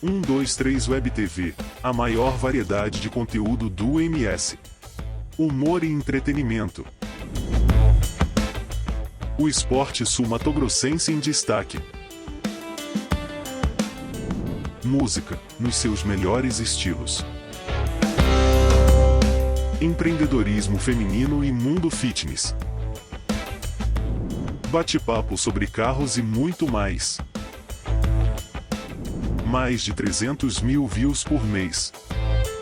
123 Web TV, a maior variedade de conteúdo do MS. Humor e entretenimento. O esporte sul-mato-grossense em destaque. Música, nos seus melhores estilos. Empreendedorismo feminino e mundo fitness. Bate-papo sobre carros e muito mais. Mais de 300 mil views por mês.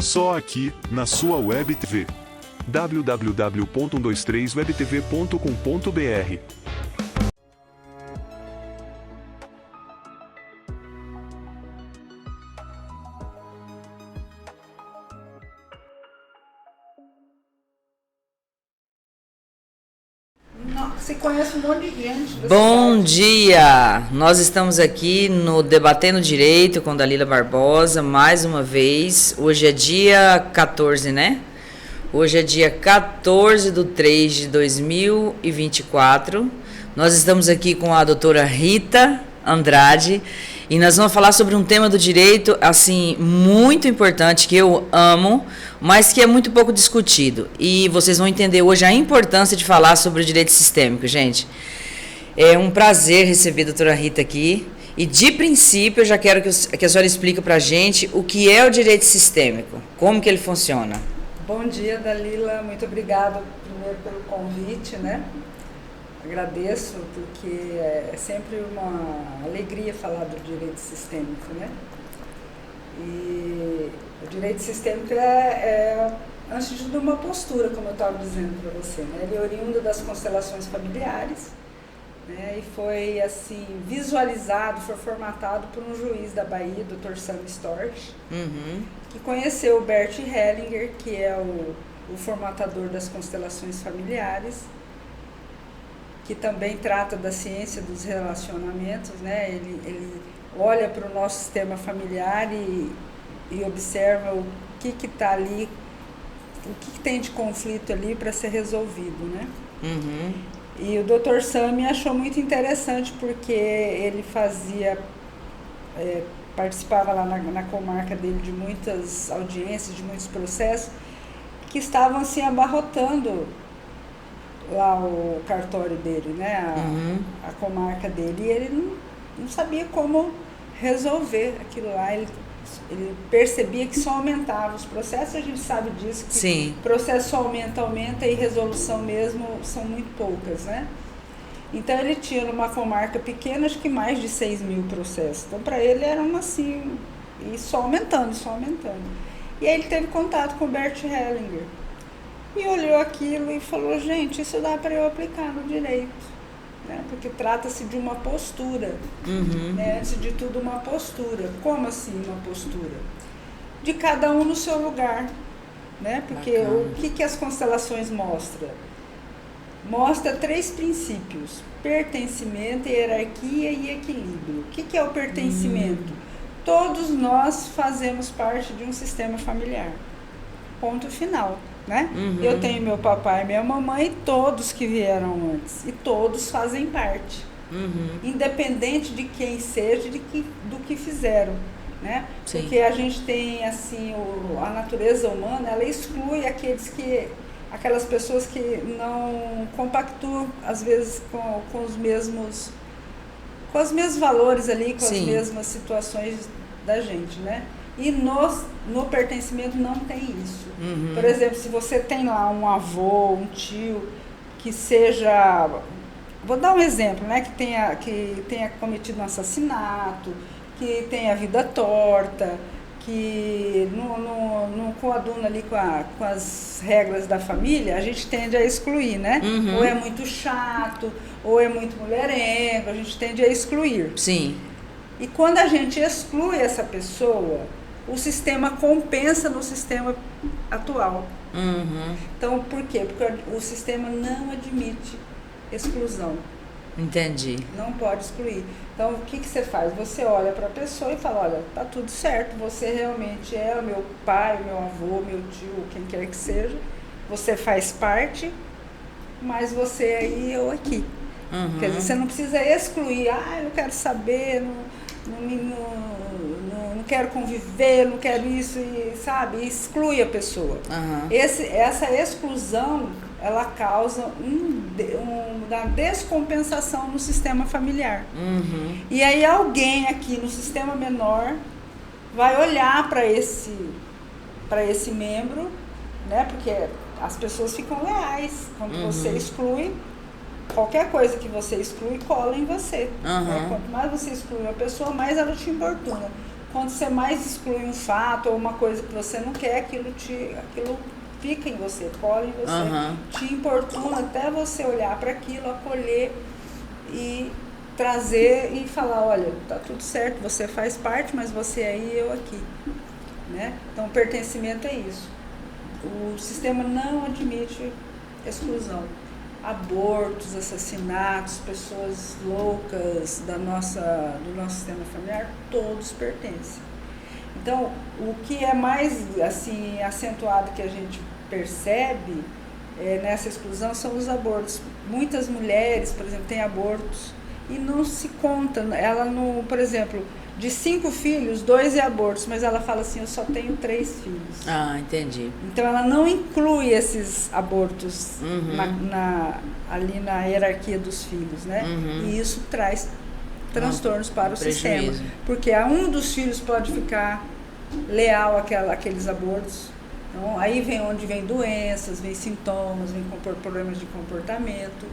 Só aqui, na sua Web TV. www.123webtv.com.br. Você conhece um monte de gente. Bom dia! Nós estamos aqui no Debatendo Direito com Dalila Barbosa, mais uma vez. Hoje é dia 14, né? Hoje é dia 14/3/2024. Nós estamos aqui com a doutora Rita Andrade e nós vamos falar sobre um tema do direito, assim, muito importante, que eu amo, mas que é muito pouco discutido. E vocês vão entender hoje a importância de falar sobre o direito sistêmico, gente. É um prazer receber a doutora Rita aqui. E, de princípio, eu já quero que a senhora explique para a gente o que é o direito sistêmico, como que ele funciona. Bom dia, Dalila. Muito obrigada, primeiro, pelo convite, né? Agradeço, porque é sempre uma alegria falar do direito sistêmico, né? E o direito sistêmico antes de tudo, uma postura, como eu estava dizendo para você, né? Ele é oriundo das constelações familiares, né? E foi, assim, visualizado, foi formatado por um juiz da Bahia, Dr. Sam Storch, que conheceu o Bert Hellinger, que é o formatador das constelações familiares, que também trata da ciência dos relacionamentos, né? Ele olha para o nosso sistema familiar e observa o que está ali, o que tem de conflito ali para ser resolvido, né? E o Dr. Sam me achou muito interessante porque ele participava lá na comarca dele de muitas audiências, de muitos processos que estavam assim abarrotando lá o cartório dele, né? A comarca dele, e ele não sabia como resolver aquilo lá. Ele percebia que só aumentava os processos, a gente sabe disso, que Sim. processo só aumenta e resolução mesmo são muito poucas, né? Então ele tinha numa comarca pequena, acho que mais de 6 mil processos. Então para ele era assim, e só aumentando. E aí ele teve contato com o Bert Hellinger. E olhou aquilo e falou, gente, isso dá para eu aplicar no direito, né? Porque trata-se de uma postura, né? Antes de tudo uma postura. Como assim uma postura? De cada um no seu lugar, né? Porque o que as constelações mostram? Mostra 3 princípios: pertencimento, hierarquia e equilíbrio. O que é o pertencimento? Todos nós fazemos parte de um sistema familiar. Ponto final, né? Eu tenho meu papai e minha mamãe, todos que vieram antes, e todos fazem parte, independente de quem seja, do que fizeram, né? Sim. Porque a gente tem assim a natureza humana, ela exclui aquelas pessoas que não compactuam às vezes com os mesmos valores ali, com Sim. as mesmas situações da gente, né? E no pertencimento não tem isso. Por exemplo, se você tem lá um avô, um tio, que seja... Vou dar um exemplo, né? Que tenha cometido um assassinato, que tenha a vida torta, que não coaduna ali com as regras da família, a gente tende a excluir, né? Ou é muito chato, ou é muito mulherengo, a gente tende a excluir. Sim. E quando a gente exclui essa pessoa, o sistema compensa no sistema atual. Então, por quê? Porque o sistema não admite exclusão. Entendi. Não pode excluir. Então, o que você faz? Você olha para a pessoa e fala, olha, tá tudo certo, você realmente é o meu pai, meu avô, meu tio, quem quer que seja, você faz parte, mas você aí, eu aqui. Quer dizer, você não precisa excluir, eu não quero saber, não quero conviver, não quero isso, e, sabe? E exclui a pessoa. Aham. Essa exclusão, ela causa uma descompensação no sistema familiar. Uhum. E aí alguém aqui no sistema menor vai olhar para esse membro, né? Porque as pessoas ficam leais. Quando você exclui, qualquer coisa que você exclui cola em você. Né? Quanto mais você exclui uma pessoa, mais ela te importuna. Quando você mais exclui um fato ou uma coisa que você não quer, aquilo fica em você, cola em você, te importuna até você olhar para aquilo, acolher e trazer e falar, olha, tá tudo certo, você faz parte, mas você aí, eu aqui. Né? Então, o pertencimento é isso. O sistema não admite exclusão. Abortos, assassinatos, pessoas loucas do nosso sistema familiar, todos pertencem. Então, o que é mais assim acentuado que a gente percebe nessa exclusão são os abortos. Muitas mulheres, por exemplo, têm abortos e não se conta. Ela não, por exemplo, de 5 filhos, 2 é abortos, mas ela fala assim, eu só tenho 3 filhos. Ah, entendi. Então ela não inclui esses abortos ali na hierarquia dos filhos, né? E isso traz transtornos para o sistema. Porque um dos filhos pode ficar leal àqueles abortos. Então, aí vem onde vem doenças, vem sintomas, vem problemas de comportamento.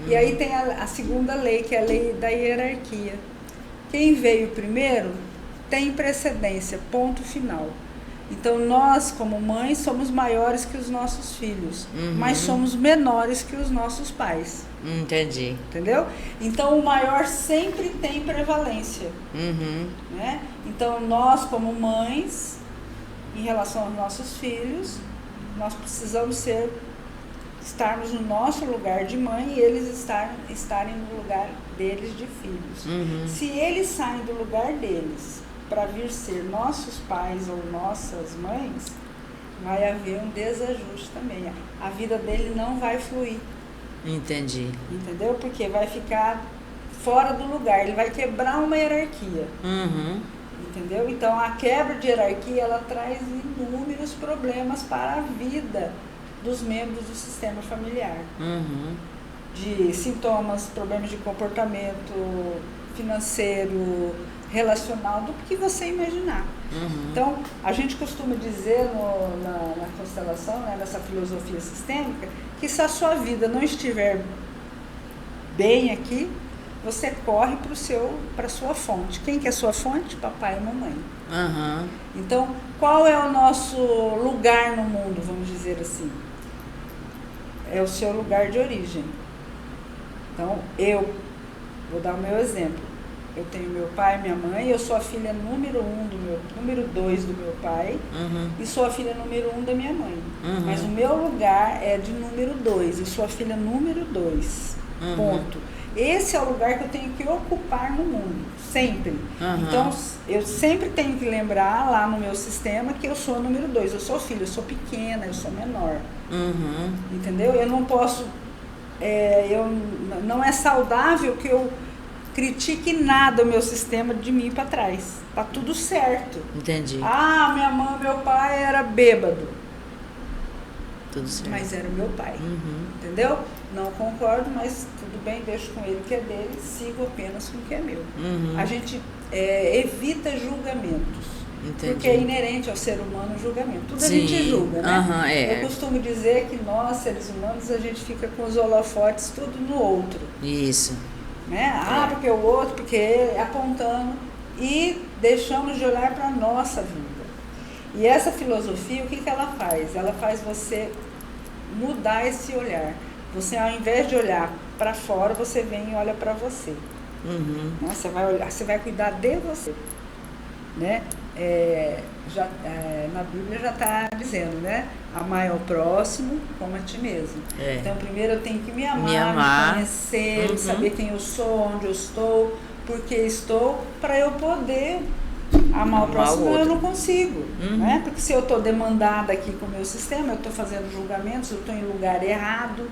E aí tem a segunda lei, que é a lei da hierarquia. Quem veio primeiro tem precedência, ponto final. Então, nós, como mães, somos maiores que os nossos filhos, mas somos menores que os nossos pais. Entendi. Entendeu? Então, o maior sempre tem prevalência. Né? Então, nós, como mães, em relação aos nossos filhos, nós precisamos estarmos no nosso lugar de mãe e eles estarem no lugar deles de filhos. Se eles saem do lugar deles para vir ser nossos pais ou nossas mães, vai haver um desajuste também. A vida dele não vai fluir. Entendi. Entendeu? Porque vai ficar fora do lugar, ele vai quebrar uma hierarquia. Entendeu? Então, a quebra de hierarquia, ela traz inúmeros problemas para a vida dos membros do sistema familiar. De sintomas, problemas de comportamento financeiro, relacional, do que você imaginar. Então, a gente costuma dizer na constelação, né, nessa filosofia sistêmica, que se a sua vida não estiver bem aqui, você corre para a sua fonte. Quem que é a sua fonte? Papai e mamãe. Então, qual é o nosso lugar no mundo, vamos dizer assim? É o seu lugar de origem. Então, eu vou dar o meu exemplo. Eu tenho meu pai e minha mãe, eu sou a filha número 2 do meu pai e sou a filha número 1 da minha mãe. Mas o meu lugar é de número 2, eu sou a filha número 2. Ponto. Esse é o lugar que eu tenho que ocupar no mundo, sempre. Então, eu sempre tenho que lembrar lá no meu sistema que eu sou a número 2. Eu sou filha, eu sou pequena, eu sou menor. Entendeu? Eu não posso... não é saudável que eu critique nada o meu sistema de mim para trás. Tá tudo certo. Entendi. Ah, minha mãe, meu pai era bêbado. Tudo certo. Mas era o meu pai. Entendeu? Não concordo, mas tudo bem, deixo com ele o que é dele, sigo apenas com o que é meu. A gente evita julgamentos. Entendi. Porque é inerente ao ser humano o julgamento. Tudo a gente julga, né? Eu costumo dizer que nós, seres humanos, a gente fica com os holofotes tudo no outro. Isso. Né? Porque o outro, porque apontando, e deixamos de olhar para a nossa vida. E essa filosofia, o que ela faz? Ela faz você mudar esse olhar. Você, ao invés de olhar para fora, você vem e olha para você. Né? Você vai cuidar de você. Né? Na Bíblia já está dizendo, né? Amar ao próximo como a ti mesmo. Então, primeiro eu tenho que me amar, me conhecer, saber quem eu sou, onde eu estou, por que estou, para eu poder amar o próximo. Eu não consigo, né? Porque se eu estou demandada aqui com o meu sistema, eu estou fazendo julgamentos, eu estou em lugar errado,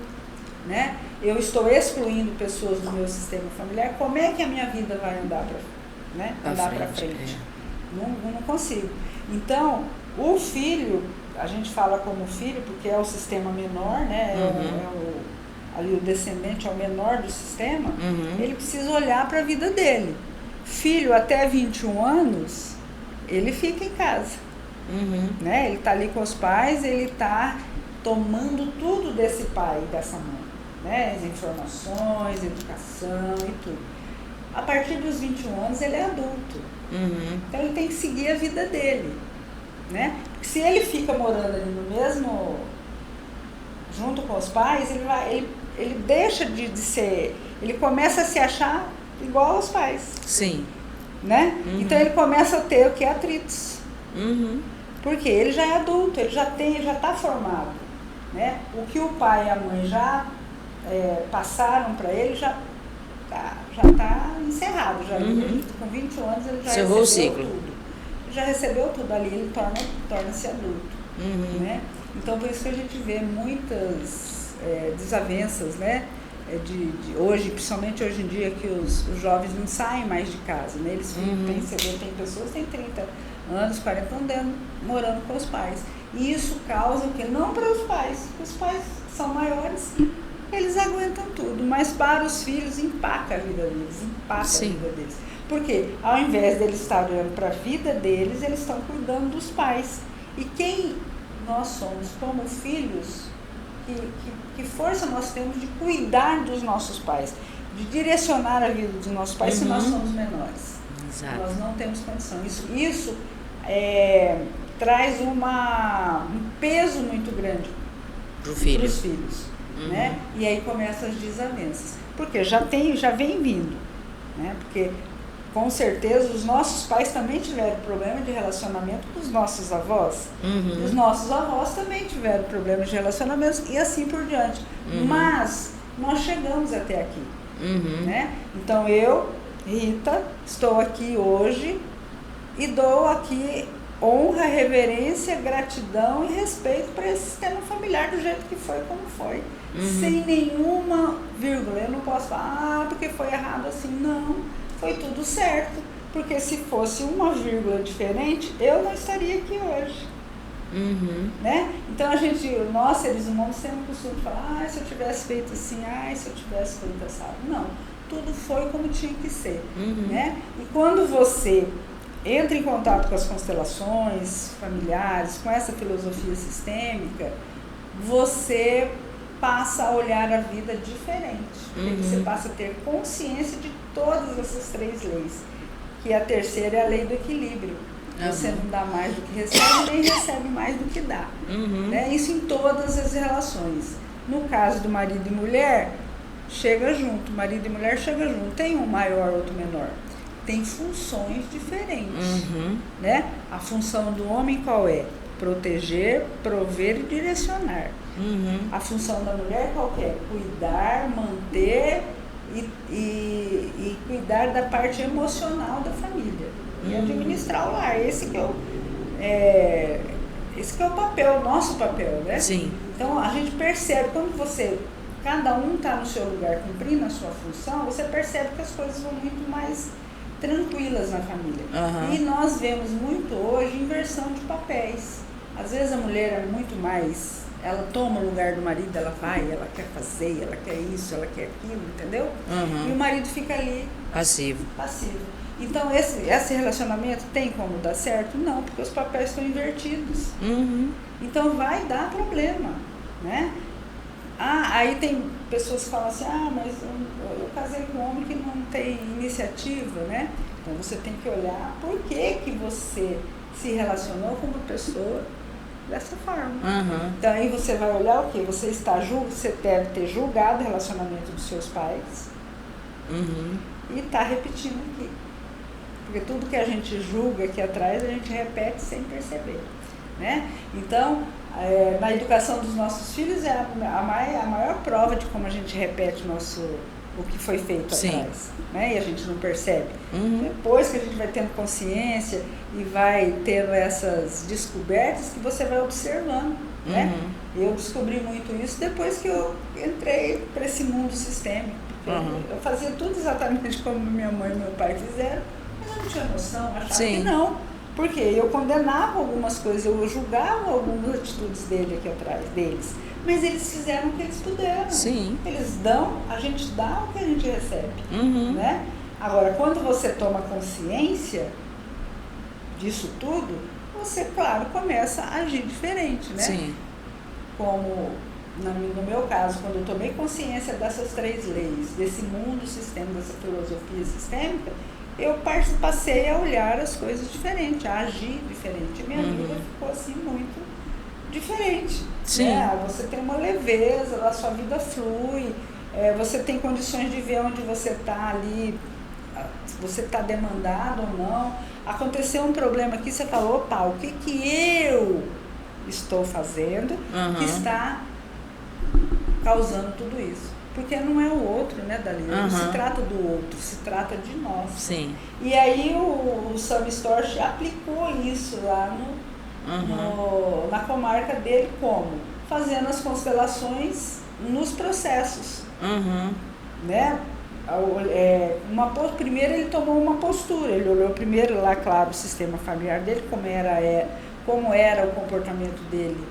né? Eu estou excluindo pessoas do meu sistema familiar. Como é que a minha vida vai andar para frente? Não consigo. Então, o filho, a gente fala como filho porque é o sistema menor, né? Ali o descendente é o menor do sistema, ele precisa olhar para a vida dele. Filho até 21 anos, ele fica em casa. Né? Ele está ali com os pais, ele está tomando tudo desse pai e dessa mãe. Né? As informações, educação e tudo. A partir dos 21 anos ele é adulto. Então ele tem que seguir a vida dele. Né? Porque se ele fica morando ali no mesmo, junto com os pais, ele deixa de ser, ele começa a se achar igual aos pais. Sim. Né? Então ele começa a ter o que? Atritos. Porque ele já é adulto, ele já está formado. Né? O que o pai e a mãe já passaram para ele já está encerrado. Com 21 anos ele já encerrou recebeu o ciclo. tudo. Já recebeu tudo ali, ele torna-se adulto. Né? Então por isso que a gente vê muitas desavenças, né? De hoje, principalmente hoje em dia, que os jovens não saem mais de casa, né? Eles tem pessoas que têm 30 anos, 40 anos morando com os pais. E isso causa o quê? Não para os pais são maiores, eles aguentam tudo, mas para os filhos empaca a vida deles, a vida deles. Porque ao invés deles estar olhando para a vida deles, eles estão cuidando dos pais. E quem nós somos como filhos, que força nós temos de cuidar dos nossos pais, de direcionar a vida dos nossos pais se nós somos menores. Exato. Nós não temos condição. Isso traz um peso muito grande para os filhos. Né? E aí começam as desavenças. Porque já vem vindo. Né? Porque com certeza os nossos pais também tiveram problema de relacionamento com os nossos avós. E os nossos avós também tiveram problemas de relacionamento e assim por diante. Mas nós chegamos até aqui. Né? Então eu, Rita, estou aqui hoje e dou aqui honra, reverência, gratidão e respeito para esse sistema familiar do jeito que foi, como foi. Sem nenhuma vírgula. Eu não posso falar, porque foi errado assim. Não. Foi tudo certo, porque se fosse uma vírgula diferente, eu não estaria aqui hoje. Né? Então nós seres humanos temos o costume de falar, se eu tivesse feito assim, se eu tivesse feito assado. Não, tudo foi como tinha que ser. Né? E quando você entra em contato com as constelações familiares, com essa filosofia sistêmica, você passa a olhar a vida diferente. Você passa a ter consciência de todas essas 3 leis. Que a terceira é a lei do equilíbrio. Você não dá mais do que recebe, nem recebe mais do que dá. Né? Isso em todas as relações. No caso do marido e mulher, chega junto. Marido e mulher chega junto. Tem um maior, outro menor. Tem funções diferentes. Né? A função do homem qual é? Proteger, prover e direcionar. A função da mulher qual é? Cuidar, manter e cuidar da parte emocional da família. E administrar o lar. Esse que é o papel, o nosso papel, né? Sim. Então a gente percebe, quando cada um está no seu lugar cumprindo a sua função, você percebe que as coisas vão muito mais tranquilas na família. E nós vemos muito hoje inversão de papéis. Às vezes a mulher é muito mais, ela toma o lugar do marido, ela vai, ela quer fazer, ela quer isso, ela quer aquilo, entendeu? E o marido fica ali passivo. Então esse relacionamento tem como dar certo? Não, porque os papéis estão invertidos. Então vai dar problema, né? Aí tem pessoas que falam assim, mas eu casei com um homem que não tem iniciativa, né? Então você tem que olhar por que você se relacionou com uma pessoa dessa forma. Então aí você vai olhar o quê? Você deve ter julgado o relacionamento dos seus pais e está repetindo aqui. Porque tudo que a gente julga aqui atrás, a gente repete sem perceber. Né? Então, na educação dos nossos filhos é a maior prova de como a gente repete o que foi feito atrás. Né? E a gente não percebe. Depois que a gente vai tendo consciência e vai tendo essas descobertas que você vai observando. Né? Eu descobri muito isso depois que eu entrei para esse mundo sistêmico. Eu fazia tudo exatamente como minha mãe e meu pai fizeram, mas eu não tinha noção, achava que não. Porque eu condenava algumas coisas, eu julgava algumas atitudes dele aqui atrás deles. Mas eles fizeram o que eles puderam. Sim. Eles dão, a gente dá o que a gente recebe. Né? Agora, quando você toma consciência disso tudo, você, claro, começa a agir diferente, né? Sim. Como no meu caso, quando eu tomei consciência dessas 3 leis, desse mundo sistêmico, dessa filosofia sistêmica, eu passei a olhar as coisas diferente, a agir diferente. Minha vida ficou assim muito diferente. Sim. Né? Você tem uma leveza, a sua vida flui, você tem condições de ver onde você está ali, se você está demandado ou não. Aconteceu um problema aqui, você falou, opa, o que eu estou fazendo que está causando tudo isso? Porque não é o outro, né, Dalila? Não se trata do outro, se trata de nós. Sim. E aí o Sam Storch aplicou isso lá na comarca dele, como? Fazendo as constelações nos processos. Né? Primeiro ele tomou uma postura, ele olhou primeiro lá, claro, o sistema familiar dele, como era o comportamento dele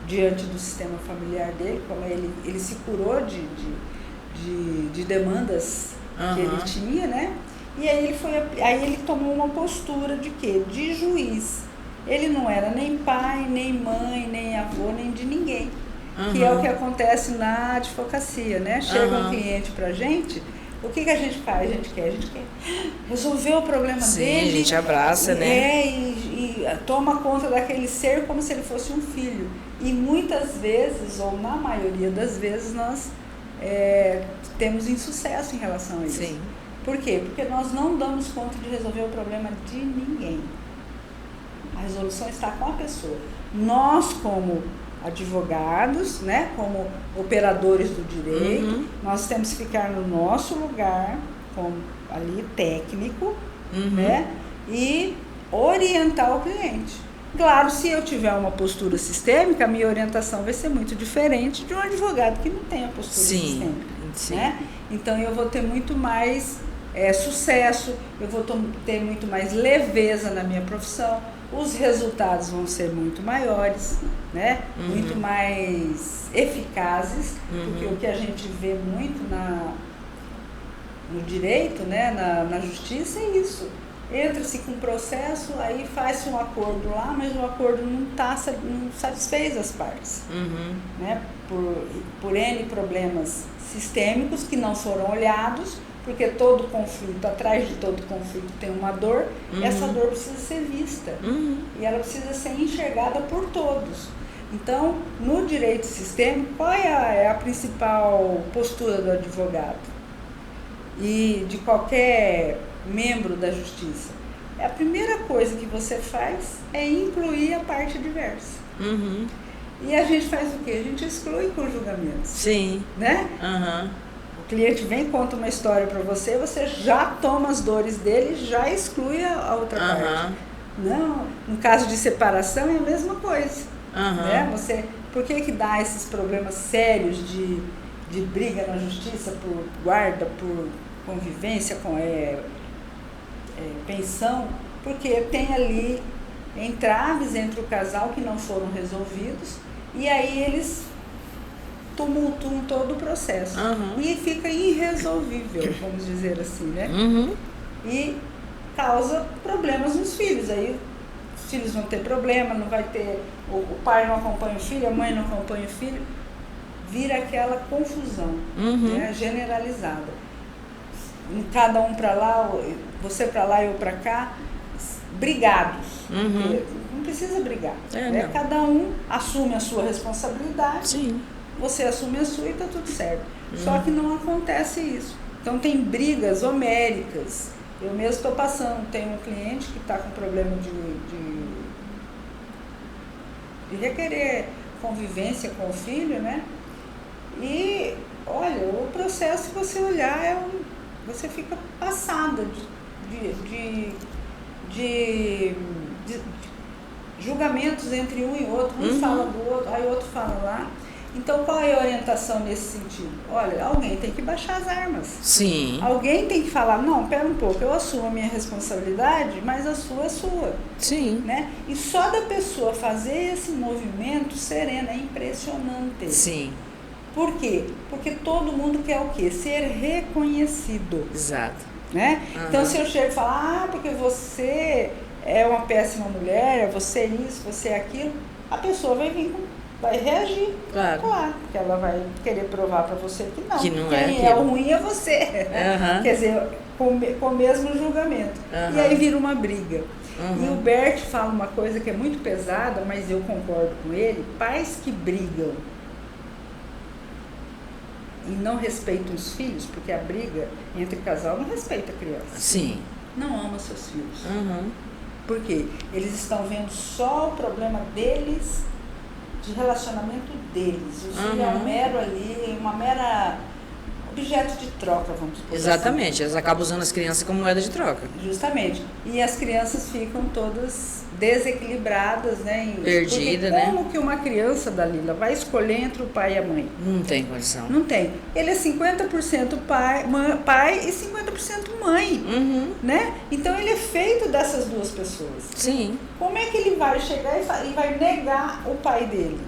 diante do sistema familiar dele, como ele se curou de demandas que ele tinha, né? E aí ele tomou uma postura de quê? De juiz. Ele não era nem pai, nem mãe, nem avô, nem de ninguém. Que é o que acontece na advocacia, né? Chega um cliente pra gente, o que a gente faz? A gente quer resolver o problema dele. A gente abraça, né? E toma conta daquele ser como se ele fosse um filho. E muitas vezes, ou na maioria das vezes, nós temos insucesso em relação a isso. Sim. Por quê? Porque nós não damos conta de resolver o problema de ninguém. A resolução está com a pessoa. Nós, como advogados, né, como operadores do direito, nós temos que ficar no nosso lugar, como ali técnico, né, e orientar o cliente. Claro, se eu tiver uma postura sistêmica, a minha orientação vai ser muito diferente de um advogado que não tem a postura sistêmica. Sim. Né? Então eu vou ter muito mais sucesso, eu vou ter muito mais leveza na minha profissão, os resultados vão ser muito maiores, né? Muito mais eficazes, porque o que a gente vê muito no direito, né? na justiça é isso. Entra-se com um processo, aí faz-se um acordo lá, mas o acordo não satisfez as partes. Né? Por N problemas sistêmicos que não foram olhados, porque todo conflito, atrás de todo conflito tem uma dor, essa dor precisa ser vista e ela precisa ser enxergada por todos. Então, no direito sistêmico, qual é a principal postura do advogado e de qualquer membro da justiça? A primeira coisa que você faz é incluir a parte adversa. E a gente faz o quê? A gente exclui com julgamentos. Sim. Né? O cliente vem, conta uma história para você, você já toma as dores dele, já exclui a outra parte. Não, no caso de separação é a mesma coisa. Né? Por que dá esses problemas sérios de briga na justiça por guarda, por convivência, pensão? Porque tem ali entraves entre o casal que não foram resolvidos e aí eles tumultuam todo o processo e fica irresolvível, vamos dizer assim, né? E causa problemas nos filhos. Aí os filhos vão ter problema, não vai ter, o pai não acompanha o filho, a mãe não acompanha o filho, vira aquela confusão, né, generalizada. Cada um para lá, você para lá e eu para cá, brigados. Não precisa brigar. Né? Cada um assume a sua responsabilidade. Sim. Você assume a sua e está tudo certo. Só que não acontece isso. Então tem brigas homéricas. Eu mesmo estou passando, tem um cliente que está com problema de requerer convivência com o filho, né? E, olha, o processo, se você olhar, você fica passada de julgamentos entre um e outro. Um fala do outro, aí o outro fala lá. Então, qual é a orientação nesse sentido? Olha, alguém tem que baixar as armas. Sim. Alguém tem que falar, não, pera um pouco, eu assumo a minha responsabilidade, mas a sua é sua. Sim. Né? E só da pessoa fazer esse movimento sereno é impressionante. Sim. Por quê? Porque todo mundo quer o quê? Ser reconhecido. Exato. Né? Então, se eu chego e falar, porque você é uma péssima mulher, você é isso, você é aquilo, a pessoa vai reagir. Claro. Porque ela vai querer provar para você que não. Quem é o ruim é você. Quer dizer, com o mesmo julgamento. E aí vira uma briga. E o Bert fala uma coisa que é muito pesada, mas eu concordo com ele: pais que brigam e não respeitam os filhos, porque a briga entre casal não respeita a criança. Sim. Não ama seus filhos. Por quê? Eles estão vendo só o problema deles, de relacionamento deles. O filho é um mero ali, uma mera objeto de troca, vamos dizer. Exatamente, assim. elas acabam usando as crianças como moeda de troca. Justamente. E as crianças ficam todas desequilibradas, né? Perdida, né? Como que uma criança, Dalila, vai escolher entre o pai e a mãe? Não tem condição. Não tem. Ele é 50% pai e 50% mãe, né? Então ele é feito dessas duas pessoas. Sim. Como é que ele vai chegar e vai negar o pai dele?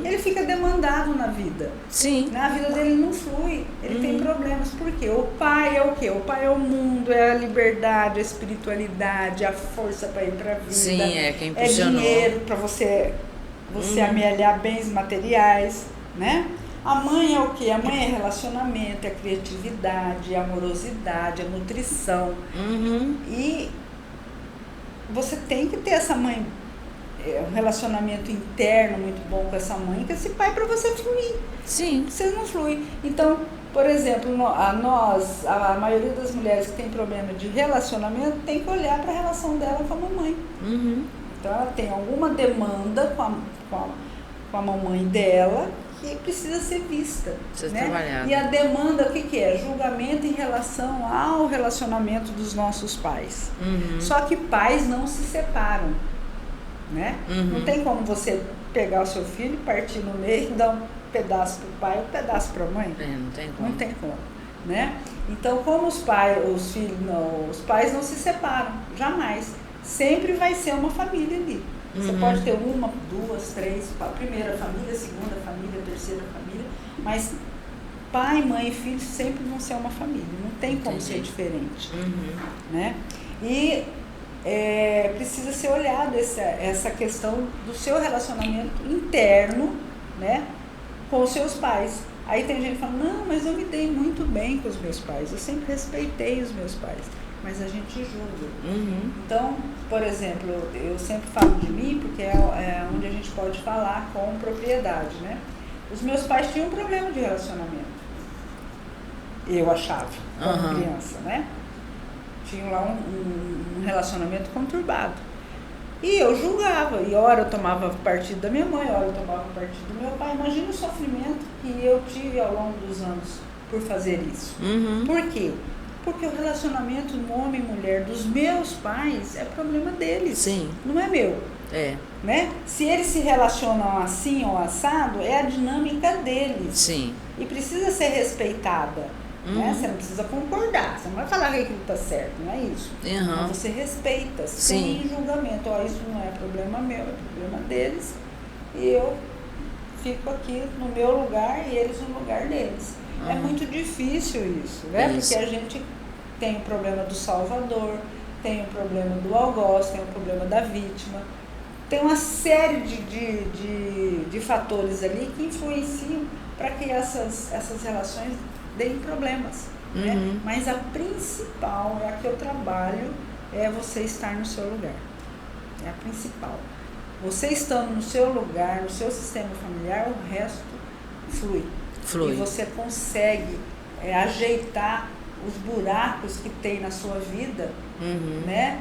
Ele fica demandado na vida. Sim. Na vida dele não flui, ele tem problemas. Por quê? O pai é o quê? O pai é o mundo, é a liberdade, a espiritualidade, a força para ir para a vida. Sim, quem impulsionou. É dinheiro para você amealhar bens materiais, né? A mãe é o quê? A mãe é relacionamento, é criatividade, é amorosidade, é nutrição. E você tem que ter essa mãe, um relacionamento interno muito bom com essa mãe, com esse pai, para você fluir. Sim. Você não flui. Então, por exemplo, a maioria das mulheres que tem problema de relacionamento tem que olhar para a relação dela com a mamãe. Então, ela tem alguma demanda com a mamãe dela que precisa ser vista. Precisa né? trabalhar. E a demanda, o que é? Julgamento em relação ao relacionamento dos nossos pais. Só que pais não se separam. Né? Não tem como você pegar o seu filho, partir no meio e dar um pedaço para o pai e um pedaço para a mãe. Não tem como. Não tem como. Né? Então, como os pais não se separam, jamais. Sempre vai ser uma família ali. Você pode ter uma, duas, três, a primeira família, a segunda família, a terceira família, mas pai, mãe e filho sempre vão ser uma família. Não tem como ser diferente. Né? E precisa ser olhado essa questão do seu relacionamento interno, né, com os seus pais. Aí tem gente que fala, não, mas eu me dei muito bem com os meus pais, eu sempre respeitei os meus pais, mas a gente julga. Então, por exemplo, eu sempre falo de mim, porque é onde a gente pode falar com propriedade, né? Os meus pais tinham um problema de relacionamento, eu achava, como criança, né? Tinham lá um relacionamento conturbado. E eu julgava, e ora eu tomava partido da minha mãe, ora eu tomava partido do meu pai. Imagina o sofrimento que eu tive ao longo dos anos por fazer isso. Por quê? Porque o relacionamento do homem e mulher dos meus pais é problema deles. Sim. Não é meu. Né? Se eles se relacionam assim ou assado, é a dinâmica deles. Sim. E precisa ser respeitada. Né? Você não precisa concordar, você não vai falar que aquilo está certo, não é isso. Mas você respeita, sem julgamento. Isso não é problema meu, é problema deles. E eu fico aqui no meu lugar e eles no lugar deles. É muito difícil isso, né? Porque a gente tem o problema do salvador, tem o problema do algoz, tem o problema da vítima. Tem uma série de fatores ali que influenciam para que essas relações deem problemas, né? Mas a principal, é a que eu trabalho, é você estar no seu lugar. É a principal. Você estando no seu lugar, no seu sistema familiar, o resto flui. E você consegue ajeitar os buracos que tem na sua vida, né?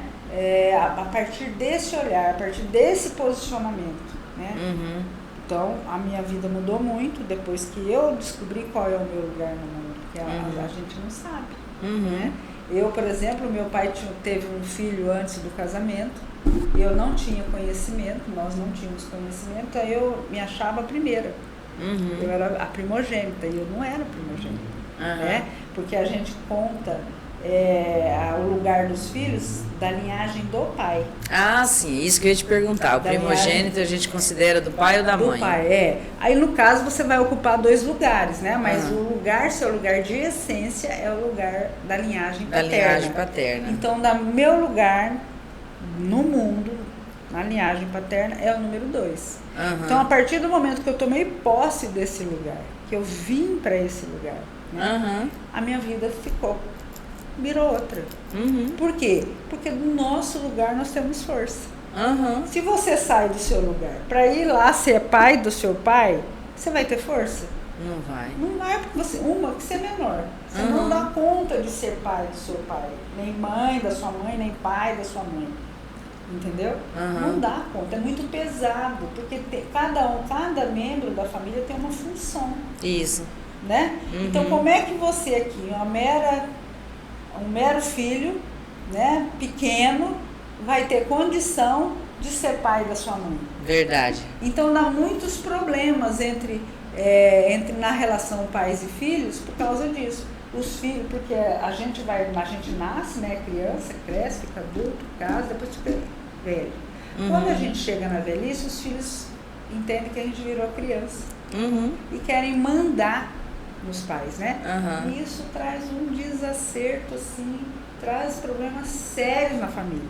A partir desse olhar, a partir desse posicionamento, né? Então, a minha vida mudou muito depois que eu descobri qual é o meu lugar no mundo, porque a gente não sabe. Né? Eu, por exemplo, meu pai teve um filho antes do casamento, eu não tinha conhecimento, nós não tínhamos conhecimento, aí eu me achava a primeira. Eu era a primogênita e eu não era primogênita, né? Porque a gente conta o lugar dos filhos da linhagem do pai. Ah, sim, isso que eu ia te perguntar. O Da primogênito a gente considera do pai ou da mãe? Do pai, Aí no caso você vai ocupar 2 lugares, né? Mas o lugar, seu lugar de essência é o lugar da linhagem paterna. Da linhagem paterna. Então, meu lugar no mundo, na linhagem paterna, é o número 2. Então, a partir do momento que eu tomei posse desse lugar, que eu vim para esse lugar, né? A minha vida virou outra. Por quê? Porque do nosso lugar nós temos força. Se você sai do seu lugar para ir lá ser pai do seu pai, você vai ter força? Não vai. Não vai, porque você é menor. Você não dá conta de ser pai do seu pai. Nem mãe da sua mãe, nem pai da sua mãe. Entendeu? Não dá conta. É muito pesado. Porque cada membro da família tem uma função. Isso. Né? Então, como é que você aqui, um mero filho, né, pequeno, vai ter condição de ser pai da sua mãe? Verdade. Então dá muitos problemas entre na relação pais e filhos por causa disso. Os filhos, porque a gente nasce, né, criança, cresce, fica adulto, casa, depois fica velho. Quando a gente chega na velhice, os filhos entendem que a gente virou criança e querem mandar nos pais, né? E isso traz um desacerto, assim, traz problemas sérios na família.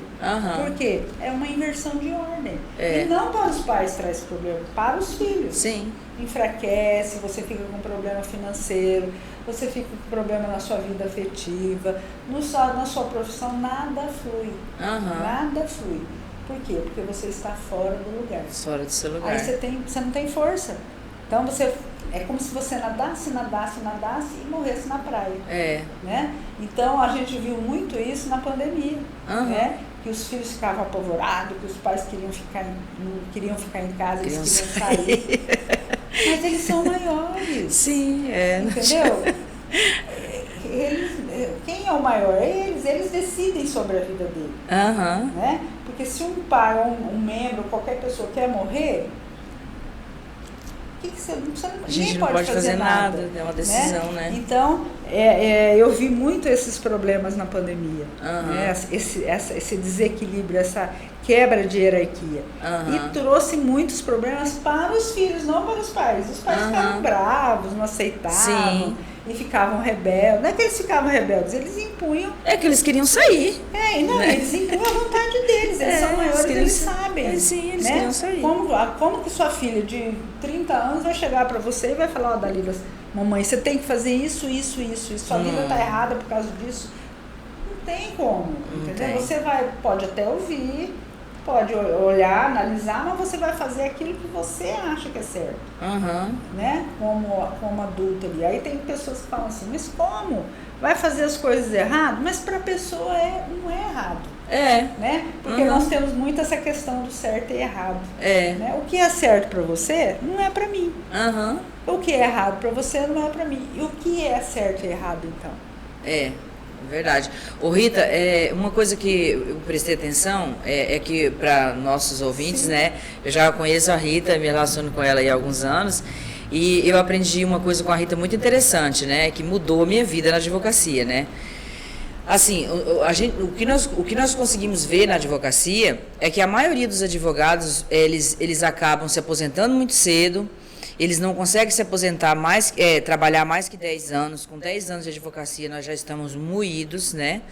Por quê? É uma inversão de ordem. E não para os pais traz problema, para os filhos. Sim. Enfraquece, você fica com problema financeiro, você fica com problema na sua vida afetiva, na sua profissão, nada flui. Nada flui. Por quê? Porque você está fora do lugar. Fora do seu lugar. Aí você não tem força. Então é como se você nadasse e morresse na praia. Né? Então a gente viu muito isso na pandemia. Né? Que os filhos ficavam apavorados, que os pais não queriam ficar em casa, eles queriam sair. Mas eles são maiores. Sim, entendeu? Quem é o maior? Eles decidem sobre a vida dele. Né? Porque se um pai, um membro, qualquer pessoa quer morrer, a gente não pode fazer nada, é uma decisão, né? Então, eu vi muito esses problemas na pandemia, né? Esse desequilíbrio, essa quebra de hierarquia. E trouxe muitos problemas para os filhos, não para os pais. Os pais ficavam bravos, não aceitavam. E ficavam rebeldes. Não é que eles ficavam rebeldes, eles impunham. É que eles queriam sair. Eles impunham a vontade deles. Eles são maiores, eles sabem. Eles queriam sair. Como que sua filha de 30 anos vai chegar para você e vai falar, Dalila, mamãe, você tem que fazer isso. Sua vida está errada por causa disso. Não tem como, entendeu? Você pode até ouvir, pode olhar, analisar, mas você vai fazer aquilo que você acha que é certo. Né? Como adulto ali. Aí tem pessoas que falam assim, mas como? Vai fazer as coisas errado? Mas para a pessoa não é errado. Né? Porque nós temos muito essa questão do certo e errado. Né? O que é certo para você não é para mim. O que é errado para você não é para mim. E o que é certo e errado, então? Verdade. Rita, uma coisa que eu prestei atenção é que para nossos ouvintes, né, eu já conheço a Rita, me relaciono com ela há alguns anos, e eu aprendi uma coisa com a Rita muito interessante, né, que mudou a minha vida na advocacia, né. Assim, o que nós conseguimos ver na advocacia é que a maioria dos advogados, eles acabam se aposentando muito cedo. Eles não conseguem se aposentar trabalhar mais que 10 anos. Com 10 anos de advocacia, nós já estamos moídos, né?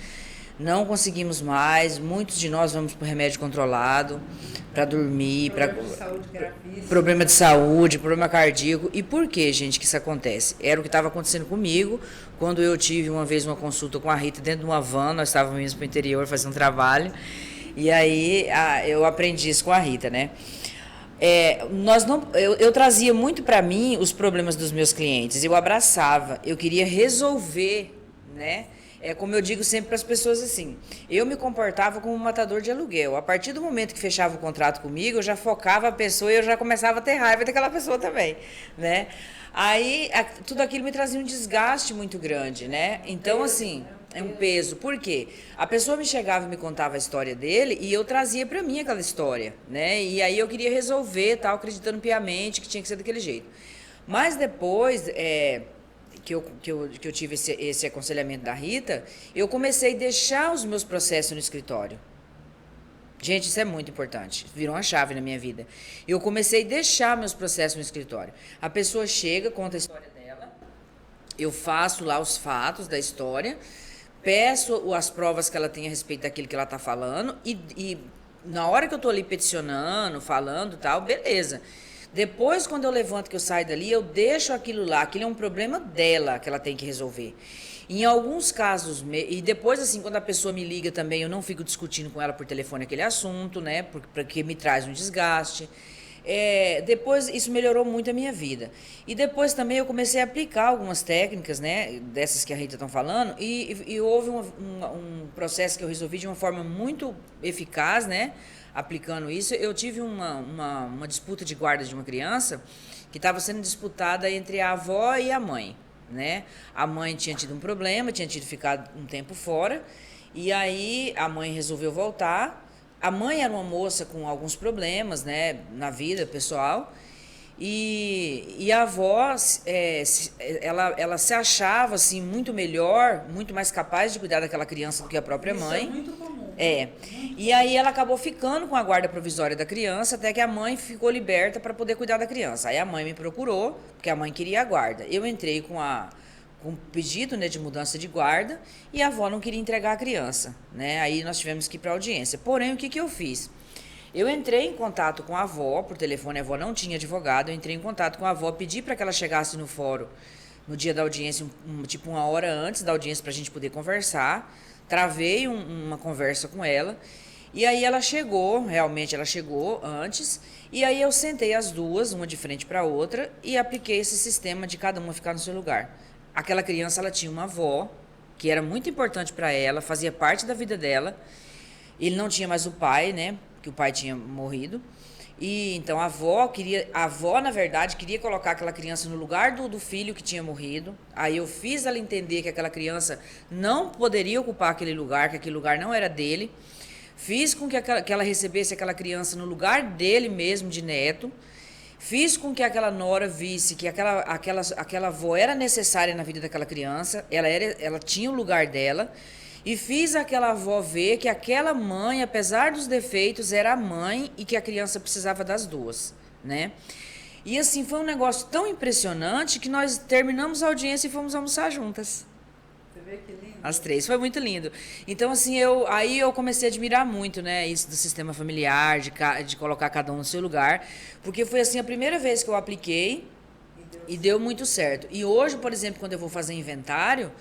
Não conseguimos mais. Muitos de nós vamos para o remédio controlado, para dormir, problema de saúde, problema cardíaco. E por que, gente, que isso acontece? Era o que estava acontecendo comigo, quando eu tive uma vez uma consulta com a Rita dentro de uma van, nós estávamos indo para o interior fazendo um trabalho, e aí eu aprendi isso com a Rita, né? Eu trazia muito para mim os problemas dos meus clientes, eu abraçava, eu queria resolver, né? Como eu digo sempre para as pessoas assim, eu me comportava como um matador de aluguel. A partir do momento que fechava o contrato comigo, eu já focava a pessoa e eu já começava a ter raiva daquela pessoa também, né? Aí tudo aquilo me trazia um desgaste muito grande, né? Então, assim, é um peso. Por quê? A pessoa me chegava e me contava a história dele e eu trazia para mim aquela história, né? E aí eu queria resolver, tal, acreditando piamente que tinha que ser daquele jeito. Mas depois que eu tive esse aconselhamento da Rita, eu comecei a deixar os meus processos no escritório. Gente, isso é muito importante. Virou uma chave na minha vida. Eu comecei a deixar meus processos no escritório. A pessoa chega, conta a história dela, eu faço lá os fatos da história, peço as provas que ela tem a respeito daquilo que ela está falando e na hora que eu estou ali peticionando, falando e tal, beleza. Depois, quando eu levanto, que eu saio dali, eu deixo aquilo lá. Aquilo é um problema dela que ela tem que resolver. Em alguns casos, e depois, assim, quando a pessoa me liga também, eu não fico discutindo com ela por telefone aquele assunto, né? Porque me traz um desgaste. Depois, isso melhorou muito a minha vida. E depois também eu comecei a aplicar algumas técnicas, né? Dessas que a Rita estão falando. E houve um processo que eu resolvi de uma forma muito eficaz, né? Aplicando isso, eu tive uma disputa de guarda de uma criança que estava sendo disputada entre a avó e a mãe, né? A mãe tinha tido um problema, tinha ficado um tempo fora, e aí a mãe resolveu voltar. A mãe era uma moça com alguns problemas, né, na vida pessoal, e a avó, ela se achava assim muito melhor, muito mais capaz de cuidar daquela criança do que a própria mãe. Isso é muito comum. E aí ela acabou ficando com a guarda provisória da criança até que a mãe ficou liberta para poder cuidar da criança. Aí a mãe me procurou, porque a mãe queria a guarda. Eu entrei com um pedido, né, de mudança de guarda e a avó não queria entregar a criança, né? Aí nós tivemos que ir para audiência. Porém, o que eu fiz? Eu entrei em contato com a avó por telefone, a avó não tinha advogado, eu entrei em contato com a avó, pedi para que ela chegasse no fórum no dia da audiência, tipo 1 hora antes da audiência para a gente poder conversar. Travei uma conversa com ela e aí ela chegou, realmente ela chegou antes, e aí eu sentei as duas, uma de frente para a outra, e apliquei esse sistema de cada uma ficar no seu lugar. Aquela criança, ela tinha uma avó, que era muito importante para ela, fazia parte da vida dela. Ele não tinha mais o pai, né, que o pai tinha morrido. E então a avó, na verdade, queria colocar aquela criança no lugar do filho que tinha morrido. Aí eu fiz ela entender que aquela criança não poderia ocupar aquele lugar, que aquele lugar não era dele. Fiz com que ela recebesse aquela criança no lugar dele mesmo, de neto. Fiz com que aquela nora visse que aquela avó era necessária na vida daquela criança, ela tinha o lugar dela. E fiz aquela avó ver que aquela mãe, apesar dos defeitos, era a mãe e que a criança precisava das duas, né? E assim, foi um negócio tão impressionante que nós terminamos a audiência e fomos almoçar juntas. Você vê que lindo? As três, foi muito lindo. Então, assim, aí eu comecei a admirar muito, né, isso do sistema familiar, de colocar cada um no seu lugar, porque foi, assim, a primeira vez que eu apliquei e deu muito certo. E hoje, por exemplo, quando eu vou fazer inventário,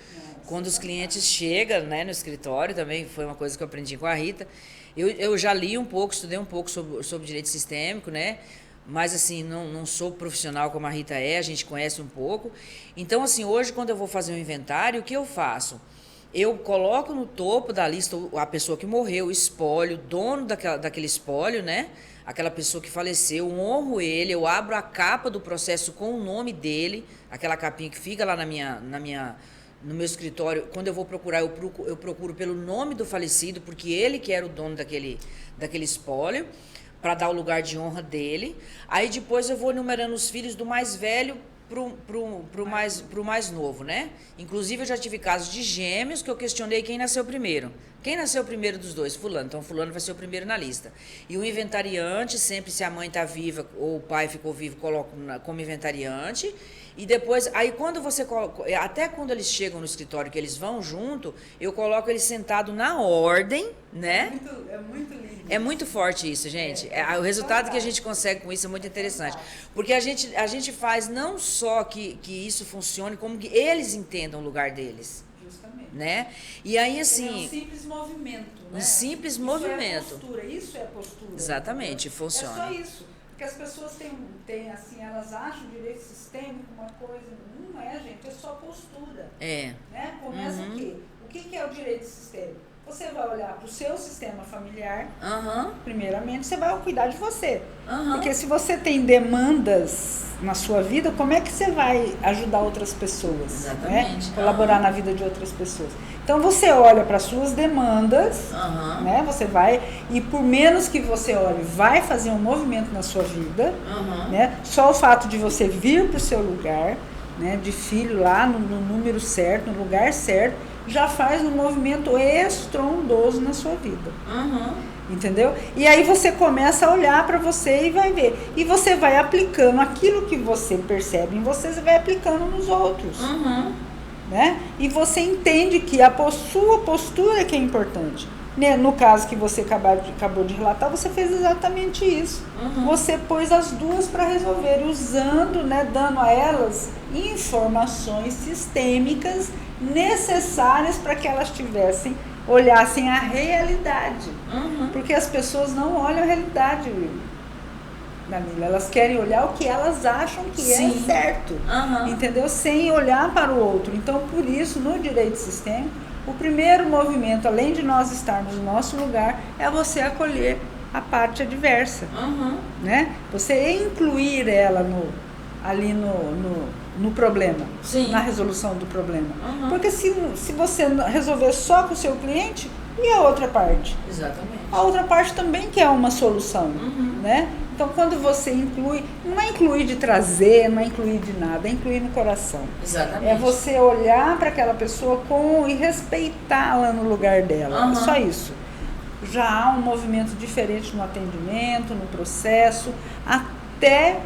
quando os clientes chegam, né, no escritório, também foi uma coisa que eu aprendi com a Rita, eu já li um pouco, estudei um pouco sobre direito sistêmico, né, mas assim, não sou profissional como a Rita a gente conhece um pouco. Então, assim, hoje quando eu vou fazer um inventário, o que eu faço? Eu coloco no topo da lista a pessoa que morreu, o espólio, o dono daquele espólio, né? Aquela pessoa que faleceu, honro ele, eu abro a capa do processo com o nome dele, aquela capinha que fica lá no meu escritório. Quando eu vou procurar, eu procuro pelo nome do falecido, porque ele que era o dono daquele espólio, para dar o lugar de honra dele. Aí depois eu vou numerando os filhos do mais velho pro mais novo, né? Inclusive eu já tive casos de gêmeos que eu questionei quem nasceu primeiro. Quem nasceu primeiro dos dois? Fulano. Então fulano vai ser o primeiro na lista. E o inventariante, sempre se a mãe está viva ou o pai ficou vivo, coloco como inventariante. E depois, aí quando você coloca, até quando eles chegam no escritório, que eles vão junto, eu coloco eles sentados na ordem, né? É muito lindo. É muito forte isso, gente. O resultado que a gente consegue com isso é muito interessante. Porque a gente faz não só que isso funcione, como que eles entendam o lugar deles. Justamente. Né? E aí, assim... É um simples movimento, né? Um simples isso movimento. Isso é postura. Exatamente, funciona. É só isso. Porque as pessoas têm assim, elas acham direito sistêmico uma coisa, não é, gente, é só postura. É. Né? Começa o quê? O que é o direito sistêmico? Você vai olhar para o seu sistema familiar, Aham. primeiramente, você vai cuidar de você. Aham. Porque se você tem demandas na sua vida, como é que você vai ajudar outras pessoas? Exatamente. Né? Colaborar na vida de outras pessoas. Então você olha para as suas demandas, Aham. né? Você vai, e por menos que você olhe, vai fazer um movimento na sua vida, Aham. né? Só o fato de você vir para o seu lugar, né? De filho lá no número certo, no lugar certo, já faz um movimento estrondoso na sua vida. Aham. Entendeu? E aí você começa a olhar para você e vai ver. E você vai aplicando aquilo que você percebe em você, você vai aplicando nos outros. Aham. Né? E você entende que sua postura é que é importante. Né? No caso que você acabou de relatar, você fez exatamente isso. Uhum. Você pôs as duas para resolver, usando, né, dando a elas informações sistêmicas necessárias para que elas olhassem a realidade. Uhum. Porque as pessoas não olham a realidade, Danila. Elas querem olhar o que elas acham que Sim. é certo. Aham. Entendeu? Sem olhar para o outro. Então, por isso, no direito sistêmico, o primeiro movimento, além de nós estarmos no nosso lugar, é você acolher a parte adversa. Uhum. Né? Você incluir ela ali no problema, Sim. na resolução do problema. Uhum. Porque se você resolver só com o seu cliente, e a outra parte? Exatamente. A outra parte também quer uma solução. Uhum. Né? Então, quando você inclui, não é incluir de trazer, não é incluir de nada, é incluir no coração. Exatamente. É você olhar para aquela pessoa e respeitá-la no lugar dela. Uhum. É só isso. Já há um movimento diferente no atendimento, no processo, até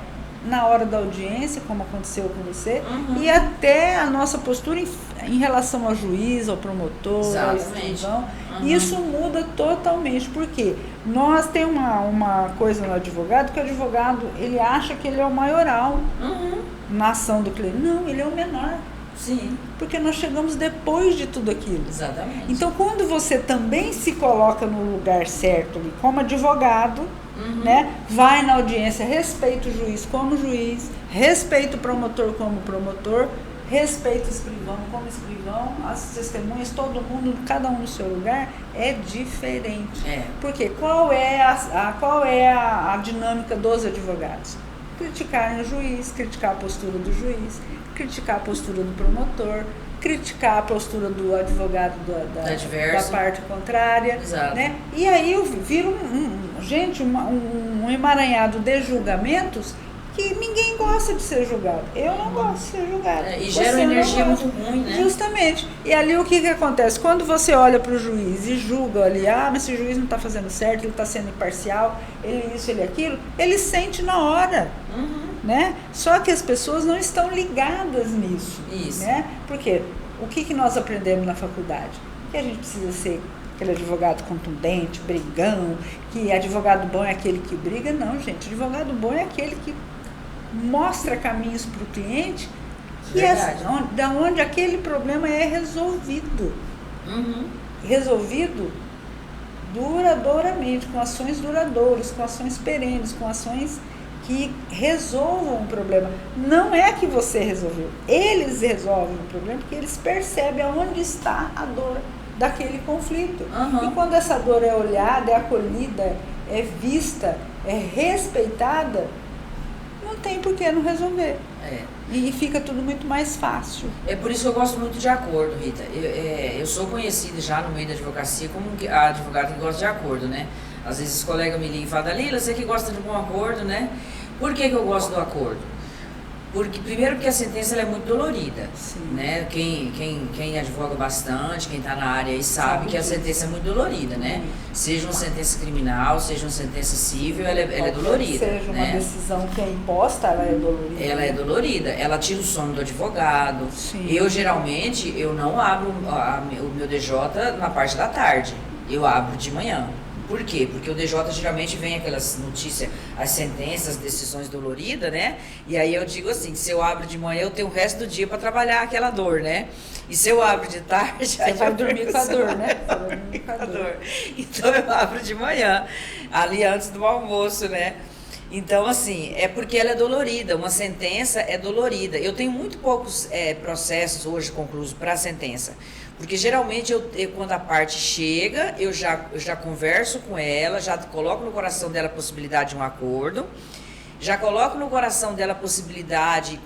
na hora da audiência, como aconteceu com você, Uhum. e até a nossa postura em relação ao juiz, ao promotor, ao Exatamente. escrivão. Uhum. Isso muda totalmente, porque nós temos uma coisa no advogado, que o advogado ele acha que ele é o maioral Uhum. na ação do cliente. Não, ele é o menor, Sim. porque nós chegamos depois de tudo aquilo. Exatamente. Então, quando você também se coloca no lugar certo, ali, como advogado, Uhum. né, vai na audiência, respeita o juiz como juiz, respeita o promotor como promotor, respeita o escrivão como escrivão, as testemunhas, todo mundo, cada um no seu lugar, é diferente. É. Porque qual é a dinâmica dos advogados? Criticarem o juiz, criticar a postura do juiz, criticar a postura do promotor, criticar a postura do advogado da parte contrária. Exato. Né? E aí vira um emaranhado de julgamentos que ninguém gosta de ser julgado. Eu não gosto de ser julgado. E gera uma energia muito ruim, né? Justamente. E ali o que acontece? Quando você olha para o juiz e julga ali, mas esse juiz não está fazendo certo, ele está sendo imparcial, ele isso, ele aquilo, ele sente na hora. Uhum. Né? Só que as pessoas não estão ligadas nisso. Isso. Né? Porque o que nós aprendemos na faculdade? Que a gente precisa ser aquele advogado contundente, brigão, que advogado bom é aquele que briga. Não, gente, advogado bom é aquele que mostra caminhos para o cliente da onde aquele problema é resolvido. Uhum. Resolvido duradouramente, com ações duradouras, com ações perenes, com ações que resolvam o problema. Não é que você resolveu, eles resolvem o problema porque eles percebem aonde está a dor daquele conflito. Uhum. E quando essa dor é olhada, é acolhida, é vista, é respeitada, não tem por que não resolver. É. E fica tudo muito mais fácil. É por isso que eu gosto muito de acordo, Rita. Eu sou conhecida já no meio da advocacia como a advogada que gosta de acordo, né? Às vezes os colegas me ligam e falam, Dalila, você que gosta de um bom acordo, né? Por que eu gosto do acordo? Porque, primeiro, porque a sentença ela é muito dolorida. Sim. Né? Quem advoga bastante, quem está na área aí sabe que a sentença é muito dolorida, né? Seja uma sentença criminal, seja uma sentença civil, ela é dolorida. Seja uma né? decisão que é imposta, ela é dolorida. Ela é dolorida, ela tira o sono do advogado. Sim. Eu, geralmente, eu não abro o meu DJ na parte da tarde, eu abro de manhã. Por quê? Porque o DJ geralmente vem aquelas notícias, as sentenças, as decisões doloridas, né? E aí eu digo assim, que se eu abro de manhã, eu tenho o resto do dia para trabalhar aquela dor, né? E se eu abro de tarde, Você vai dormir com a dor, né? Você vai dormir com a dor. Então eu abro de manhã, ali antes do almoço, né? Então, assim, é porque ela é dolorida, uma sentença é dolorida. Eu tenho muito poucos processos hoje conclusos para sentença, porque geralmente quando a parte chega, eu já converso com ela, já coloco no coração dela a possibilidade de um acordo, já coloco no coração dela a possibilidade,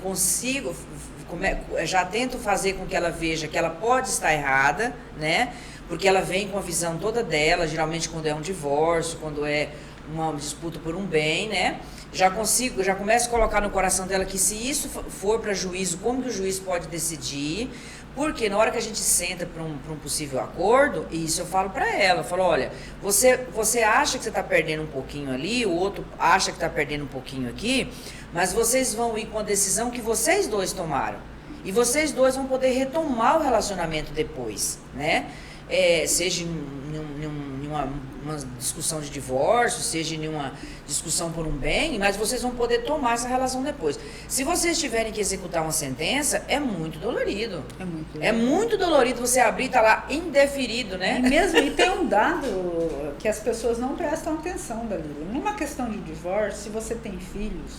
já tento fazer com que ela veja que ela pode estar errada, né? Porque ela vem com a visão toda dela, geralmente quando é um divórcio, quando é uma disputa por um bem, né? Já começo a colocar no coração dela que se isso for para juízo, como que o juiz pode decidir? Porque na hora que a gente senta para um possível acordo, e isso eu falo para ela, eu falo, olha, você acha que você está perdendo um pouquinho ali, o outro acha que está perdendo um pouquinho aqui, mas vocês vão ir com a decisão que vocês dois tomaram. E vocês dois vão poder retomar o relacionamento depois, né? Seja em uma discussão de divórcio, seja em uma discussão por um bem, mas vocês vão poder tomar essa relação depois. Se vocês tiverem que executar uma sentença, é muito dolorido. É muito dolorido você abrir e tá lá indeferido, né? E tem um dado que as pessoas não prestam atenção, Dalila. Numa questão de divórcio, se você tem filhos,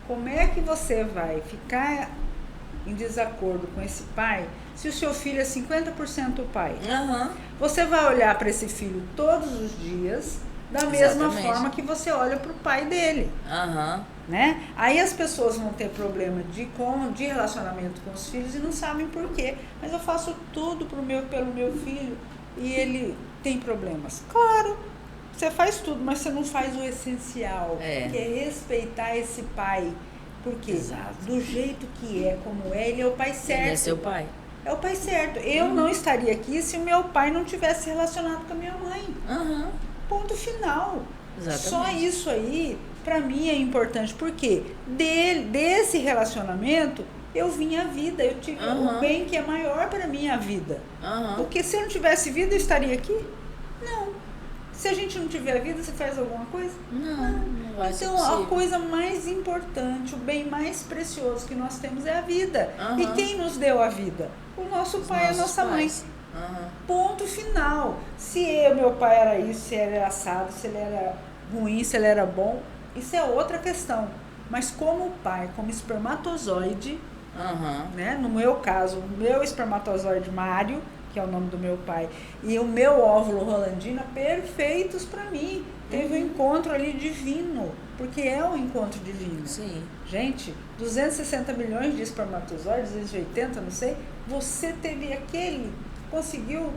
como é que você vai ficar em desacordo com esse pai se o seu filho é 50% o pai? Uhum. Você vai olhar para esse filho todos os dias da mesma forma que você olha para o pai dele. Uhum. Né? Aí as pessoas vão ter problema de relacionamento com os filhos e não sabem por quê. Mas eu faço tudo pelo meu filho e ele tem problemas. Claro, você faz tudo, mas você não faz o essencial, que é respeitar esse pai. Porque do jeito que é, como é, ele é o pai certo. Ele é seu pai. É o pai certo. Eu não estaria aqui se o meu pai não tivesse relacionado com a minha mãe. Uhum. Ponto final. Exatamente. Só isso aí, pra mim, é importante. Porque desse relacionamento, eu vim à vida. Eu tive o bem que é maior pra minha vida. Porque se eu não tivesse vida, eu estaria aqui? Não. Se a gente não tiver vida, você faz alguma coisa? Não vai ser então, possível. a coisa mais importante, o bem mais precioso que nós temos é a vida. E quem nos deu a vida? O nosso pai e a nossa mãe. Ponto final. Se meu pai era isso, se ele era assado, se ele era ruim, se ele era bom, isso é outra questão. Mas como pai, como espermatozoide, né? No meu caso, o meu espermatozoide Mário, que é o nome do meu pai, e o meu óvulo Rolandina, perfeitos para mim. Teve um encontro ali divino, porque é um encontro divino. Sim. Gente, 260 milhões de espermatozoides, 280, não sei, você teve conseguiu,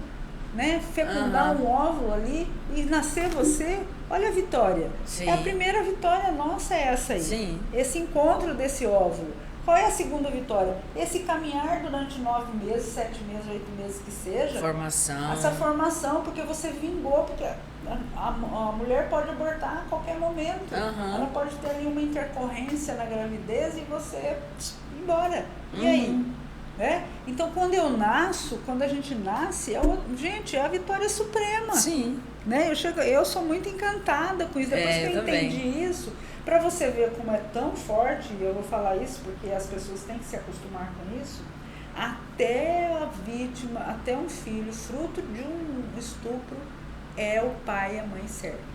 né, fecundar um óvulo ali e nascer você. Olha a vitória. Sim. É a primeira vitória nossa, essa aí. Sim. Esse encontro desse óvulo. Qual é a segunda vitória? Esse caminhar durante 9 meses, 7 meses, 8 meses que seja. Formação. Essa formação, porque você vingou, porque a mulher pode abortar a qualquer momento. Ela pode ter ali uma intercorrência na gravidez e você ir embora. E aí? Né? Então, quando a gente nasce, gente, é a vitória suprema. Sim. Né? Eu sou muito encantada com isso. Depois que eu entendi isso, para você ver como é tão forte, e eu vou falar isso porque as pessoas têm que se acostumar com isso, até a vítima, até um filho, fruto de um estupro, é o pai e a mãe certo.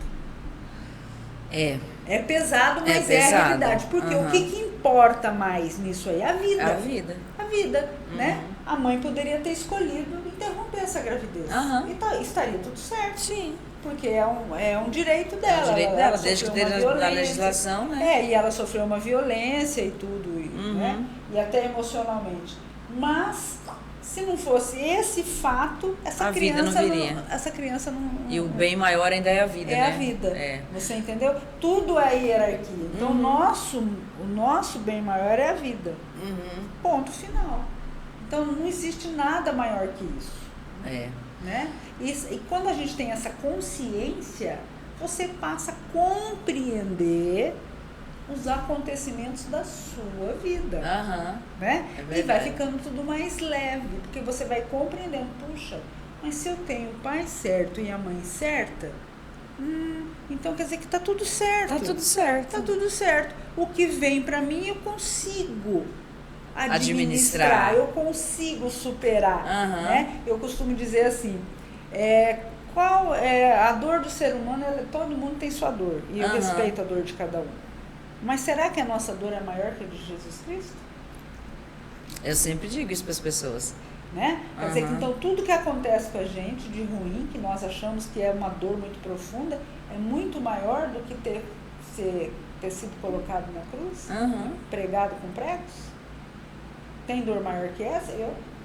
É pesado, mas é a realidade. Porque o que importa mais nisso aí? A vida. A vida. A vida, né? A mãe poderia ter escolhido interromper essa gravidez. E estaria tudo certo. Sim. Porque é um direito dela. É um direito dela, desde que esteja na legislação, né? E ela sofreu uma violência e tudo, né? E até emocionalmente. Mas, se não fosse esse fato, essa criança não... E o bem maior ainda é a vida, né? É a vida. Você entendeu? Tudo é hierarquia. Então, o nosso bem maior é a vida. Ponto final. Então, não existe nada maior que isso. Né? E quando a gente tem essa consciência, você passa a compreender os acontecimentos da sua vida. Né? E vai ficando tudo mais leve, porque você vai compreendendo, puxa, mas se eu tenho o pai certo e a mãe certa, então quer dizer que tá tudo certo. Tá tudo certo. Tá tudo certo. O que vem para mim eu consigo administrar, eu consigo superar. Né? Eu costumo dizer assim, Qual é a dor do ser humano? Todo mundo tem sua dor e eu Aham. respeito a dor de cada um. Mas será que a nossa dor é maior que a de Jesus Cristo? Eu sempre digo isso para as pessoas. Né? Quer dizer que Aham. então tudo que acontece com a gente de ruim, que nós achamos que é uma dor muito profunda, é muito maior do que ter sido colocado na cruz, Aham. pregado com pregos? Tem dor maior que essa?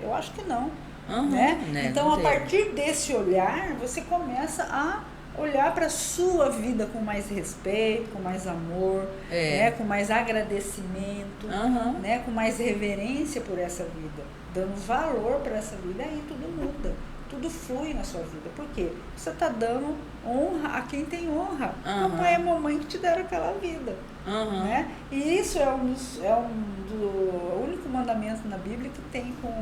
Eu acho que não. Aham. Né? Né, Então, não a tem. partir desse olhar, você começa a olhar para a sua vida com mais respeito, com mais amor, né? Com mais agradecimento, Aham. né? Com mais reverência por essa vida, dando valor para essa vida, aí tudo muda, tudo flui na sua vida. Por quê? Você está dando honra a quem tem honra. Aham. O pai e a mamãe que te deram aquela vida. Aham. Né? E isso é o único mandamento na Bíblia que tem com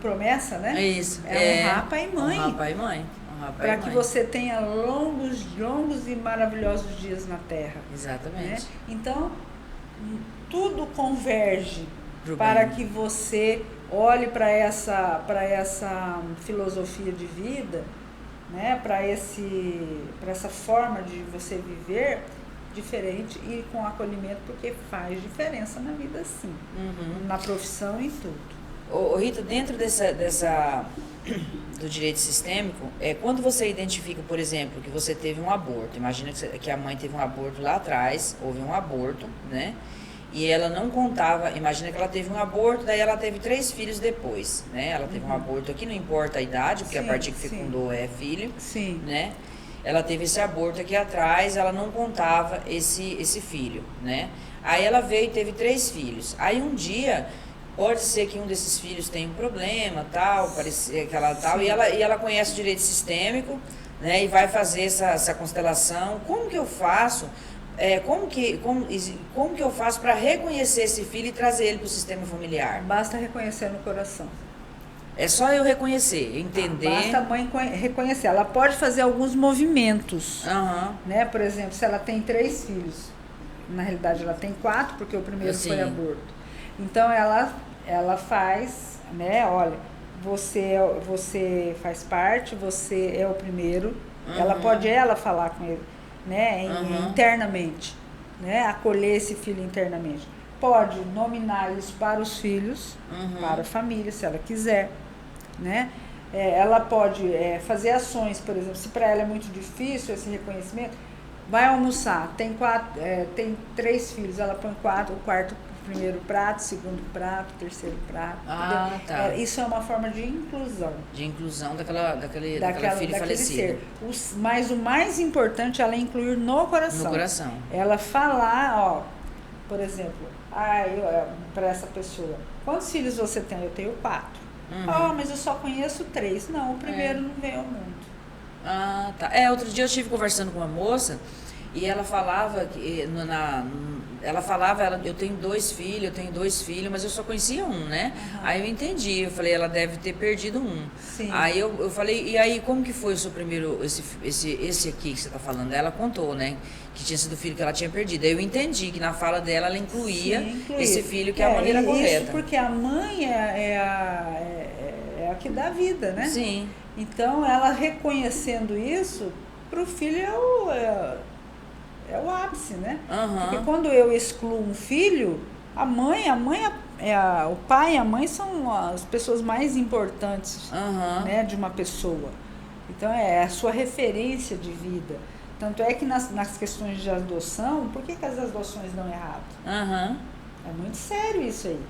promessa, né? É isso. Honrar pai e mãe. Honrar pai e mãe. Honrar pai Para e que mãe. você tenha longos e maravilhosos dias na terra. Né? Exatamente. Então, tudo converge Pro para bem. que você olhe para essa filosofia de vida, né? Para essa forma de você viver diferente e com acolhimento, porque faz diferença na vida, sim. Uhum. Na profissão e em tudo. Ô, Rita, dentro do direito sistêmico, quando você identifica, por exemplo, que você teve um aborto, imagina que a mãe teve um aborto lá atrás, houve um aborto, né? E ela não contava, imagina que ela teve um aborto, daí ela teve 3 filhos depois, né? Ela teve um aborto aqui, não importa a idade, porque Sim, a partir que sim. fecundou é filho, Sim. né? Ela teve esse aborto aqui atrás, ela não contava esse filho, né? Aí ela veio e teve 3 filhos. Aí um dia, pode ser que um desses filhos tenha um problema, tal, parecia que ela tal, e ela conhece o direito sistêmico, né? E vai fazer essa constelação. Como que eu faço? Como que eu faço para reconhecer esse filho e trazer ele para o sistema familiar? Basta reconhecer no coração. É só eu reconhecer, entender. Basta a mãe reconhecer. Ela pode fazer alguns movimentos, Aham. né? Por exemplo, se ela tem 3 filhos, na realidade ela tem 4, porque o primeiro Sim. foi aborto. Então ela faz, né? Olha, você faz parte, você é o primeiro. Ela pode falar com ele, né? Internamente, né? Acolher esse filho internamente. Pode nominar isso para os filhos, para a família, se ela quiser, né? Ela pode fazer ações, por exemplo, se para ela é muito difícil esse reconhecimento, vai almoçar, tem 3 filhos, ela põe 4, o quarto, primeiro prato, segundo prato, terceiro prato. Ah, tá. Isso é uma forma de inclusão. De inclusão daquela filha Daquele falecida. ser. Mas o mais importante é ela incluir no coração. No coração. Ela falar, ó, por exemplo, para essa pessoa, quantos filhos você tem? Eu tenho 4. Mas eu só conheço 3. Não, o primeiro não veio ao mundo. Ah, tá. Outro dia eu estive conversando com uma moça e ela falava que eu tenho 2 filhos, mas eu só conhecia um, né? Aí eu entendi, eu falei, ela deve ter perdido um. Sim. Aí eu falei, e aí como que foi o seu primeiro, esse aqui que você está falando? Ela contou, né? Que tinha sido o filho que ela tinha perdido. Aí eu entendi que na fala dela ela incluía esse filho, que é a maneira correta. Isso porque a mãe é a que dá vida, né? Sim. Então, ela reconhecendo isso, para o filho é o ápice, né? Porque quando eu excluo um filho, o pai e a mãe são as pessoas mais importantes, né, de uma pessoa. Então, é a sua referência de vida. Tanto é que nas questões de adoção, por que as adoções dão errado? É muito sério isso aí.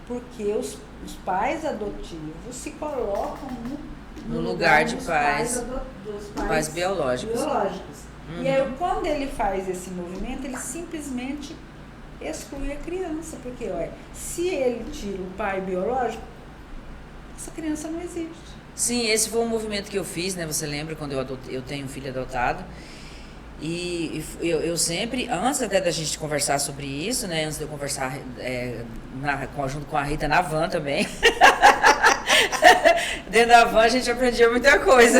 Porque os pais adotivos se colocam no lugar de dos pais biológicos. E aí, quando ele faz esse movimento, ele simplesmente exclui a criança. Porque, se ele tira o pai biológico, essa criança não existe. Sim, esse foi um movimento que eu fiz, né? Você lembra quando eu tenho um filho adotado? E eu sempre, antes até da gente conversar sobre isso, né? Antes de eu conversar junto com a Rita na van também. Dentro da van a gente aprendia muita coisa.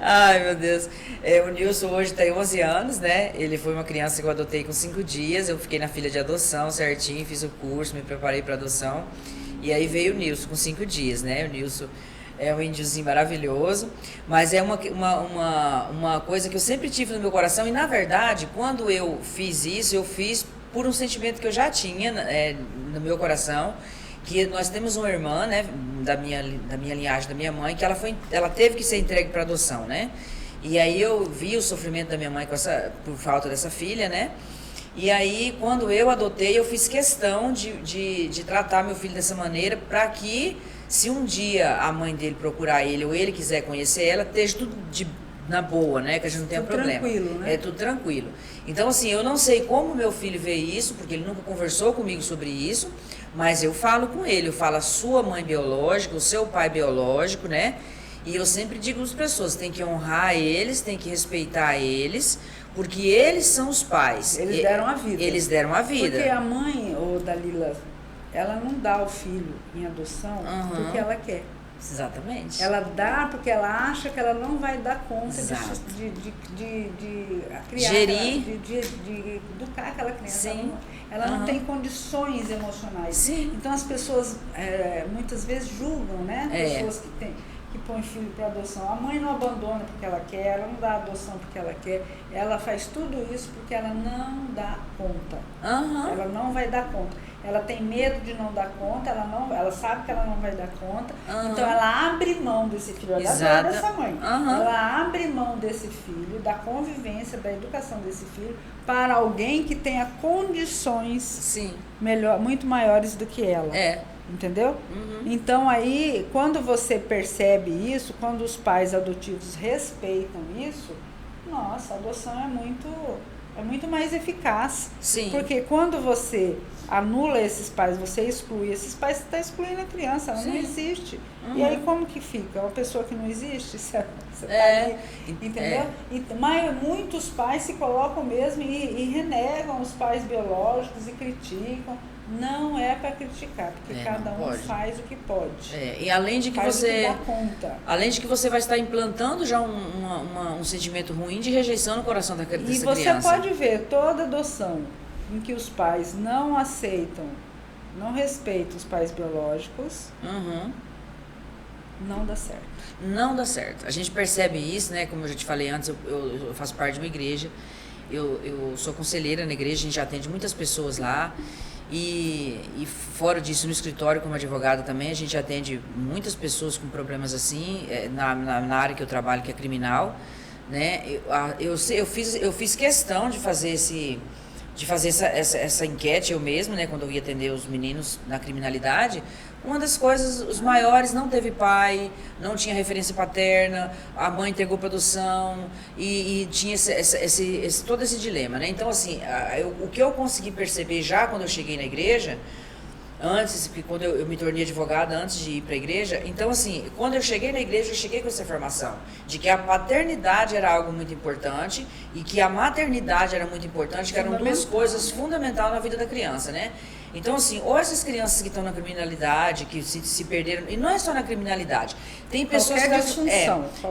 Ai, meu Deus. O Nilson hoje tem 11 anos, né? Ele foi uma criança que eu adotei com 5 dias. Eu fiquei na fila de adoção certinho, fiz o curso, me preparei para adoção. E aí veio o Nilson com 5 dias, né? O Nilson é um índiozinho maravilhoso, mas é uma coisa que eu sempre tive no meu coração. E, na verdade, quando eu fiz isso, eu fiz por um sentimento que eu já tinha no meu coração, que nós temos uma irmã, né, da minha linhagem, da minha mãe, que ela teve que ser entregue para adoção, né? E aí eu vi o sofrimento da minha mãe por falta dessa filha, né? E aí, quando eu adotei, eu fiz questão de tratar meu filho dessa maneira, para que, se um dia a mãe dele procurar ele ou ele quiser conhecer ela, esteja tudo na boa, né? Que a gente não tenha tudo problema. Tranquilo, né? É tudo tranquilo. Então, assim, eu não sei como meu filho vê isso, porque ele nunca conversou comigo sobre isso, mas eu falo com ele, eu falo a sua mãe biológica, o seu pai biológico, né? E eu sempre digo às pessoas, tem que honrar eles, tem que respeitar eles, porque eles são os pais. Eles deram a vida. Eles deram a vida. Porque a mãe, ô Dalila, ela não dá o filho em adoção porque ela quer. Exatamente. Ela dá porque ela acha que ela não vai dar conta de criar, gerir, de educar aquela criança. Sim. Ela não tem condições emocionais. Sim. Então as pessoas muitas vezes julgam, né? Pessoas que põem filho para adoção. A mãe não abandona porque ela quer, ela não dá adoção porque ela quer, ela faz tudo isso porque ela não dá conta. Ela não vai dar conta. Ela tem medo de não dar conta, ela sabe que ela não vai dar conta, então ela abre mão desse filho. Olha a dor dessa mãe. Ela abre mão desse filho, da convivência, da educação desse filho, para alguém que tenha condições muito maiores do que ela. Entendeu? Então aí, quando você percebe isso, quando os pais adotivos respeitam isso, nossa, a adoção é muito mais eficaz. Sim. Porque quando você anula esses pais, você exclui esses pais, você está excluindo a criança, ela não existe. E aí como que fica? Uma pessoa que não existe, você tá ali, entendeu? Mas muitos pais se colocam mesmo e renegam os pais biológicos e criticam. Não é para criticar, porque cada um faz o que pode. E além de que você dá conta. Além de que você vai estar implantando já um sentimento ruim de rejeição no coração dessa criança. E você pode ver toda adoção em que os pais não aceitam, não respeitam os pais biológicos, não dá certo. Não dá certo. A gente percebe isso, né? Como eu já te falei antes, eu faço parte de uma igreja, eu sou conselheira na igreja, a gente atende muitas pessoas lá. E fora disso, no escritório, como advogada também, a gente atende muitas pessoas com problemas assim, na área que eu trabalho, que é criminal, né? Eu fiz questão de fazer essa enquete eu mesmo, né? Quando eu ia atender os meninos na criminalidade. Uma das coisas, os maiores não teve pai, não tinha referência paterna, a mãe entregou para adoção e tinha todo esse dilema, né? Então, assim, o que eu consegui perceber já quando eu cheguei na igreja, antes, quando eu me tornei advogada, antes de ir para a igreja, então, assim, quando eu cheguei na igreja, eu cheguei com essa informação de que a paternidade era algo muito importante e que a maternidade era muito importante, que eram duas coisas fundamentais na vida da criança, né? Então, assim, ou essas crianças que estão na criminalidade, que se perderam, e não é só na criminalidade, tem pessoas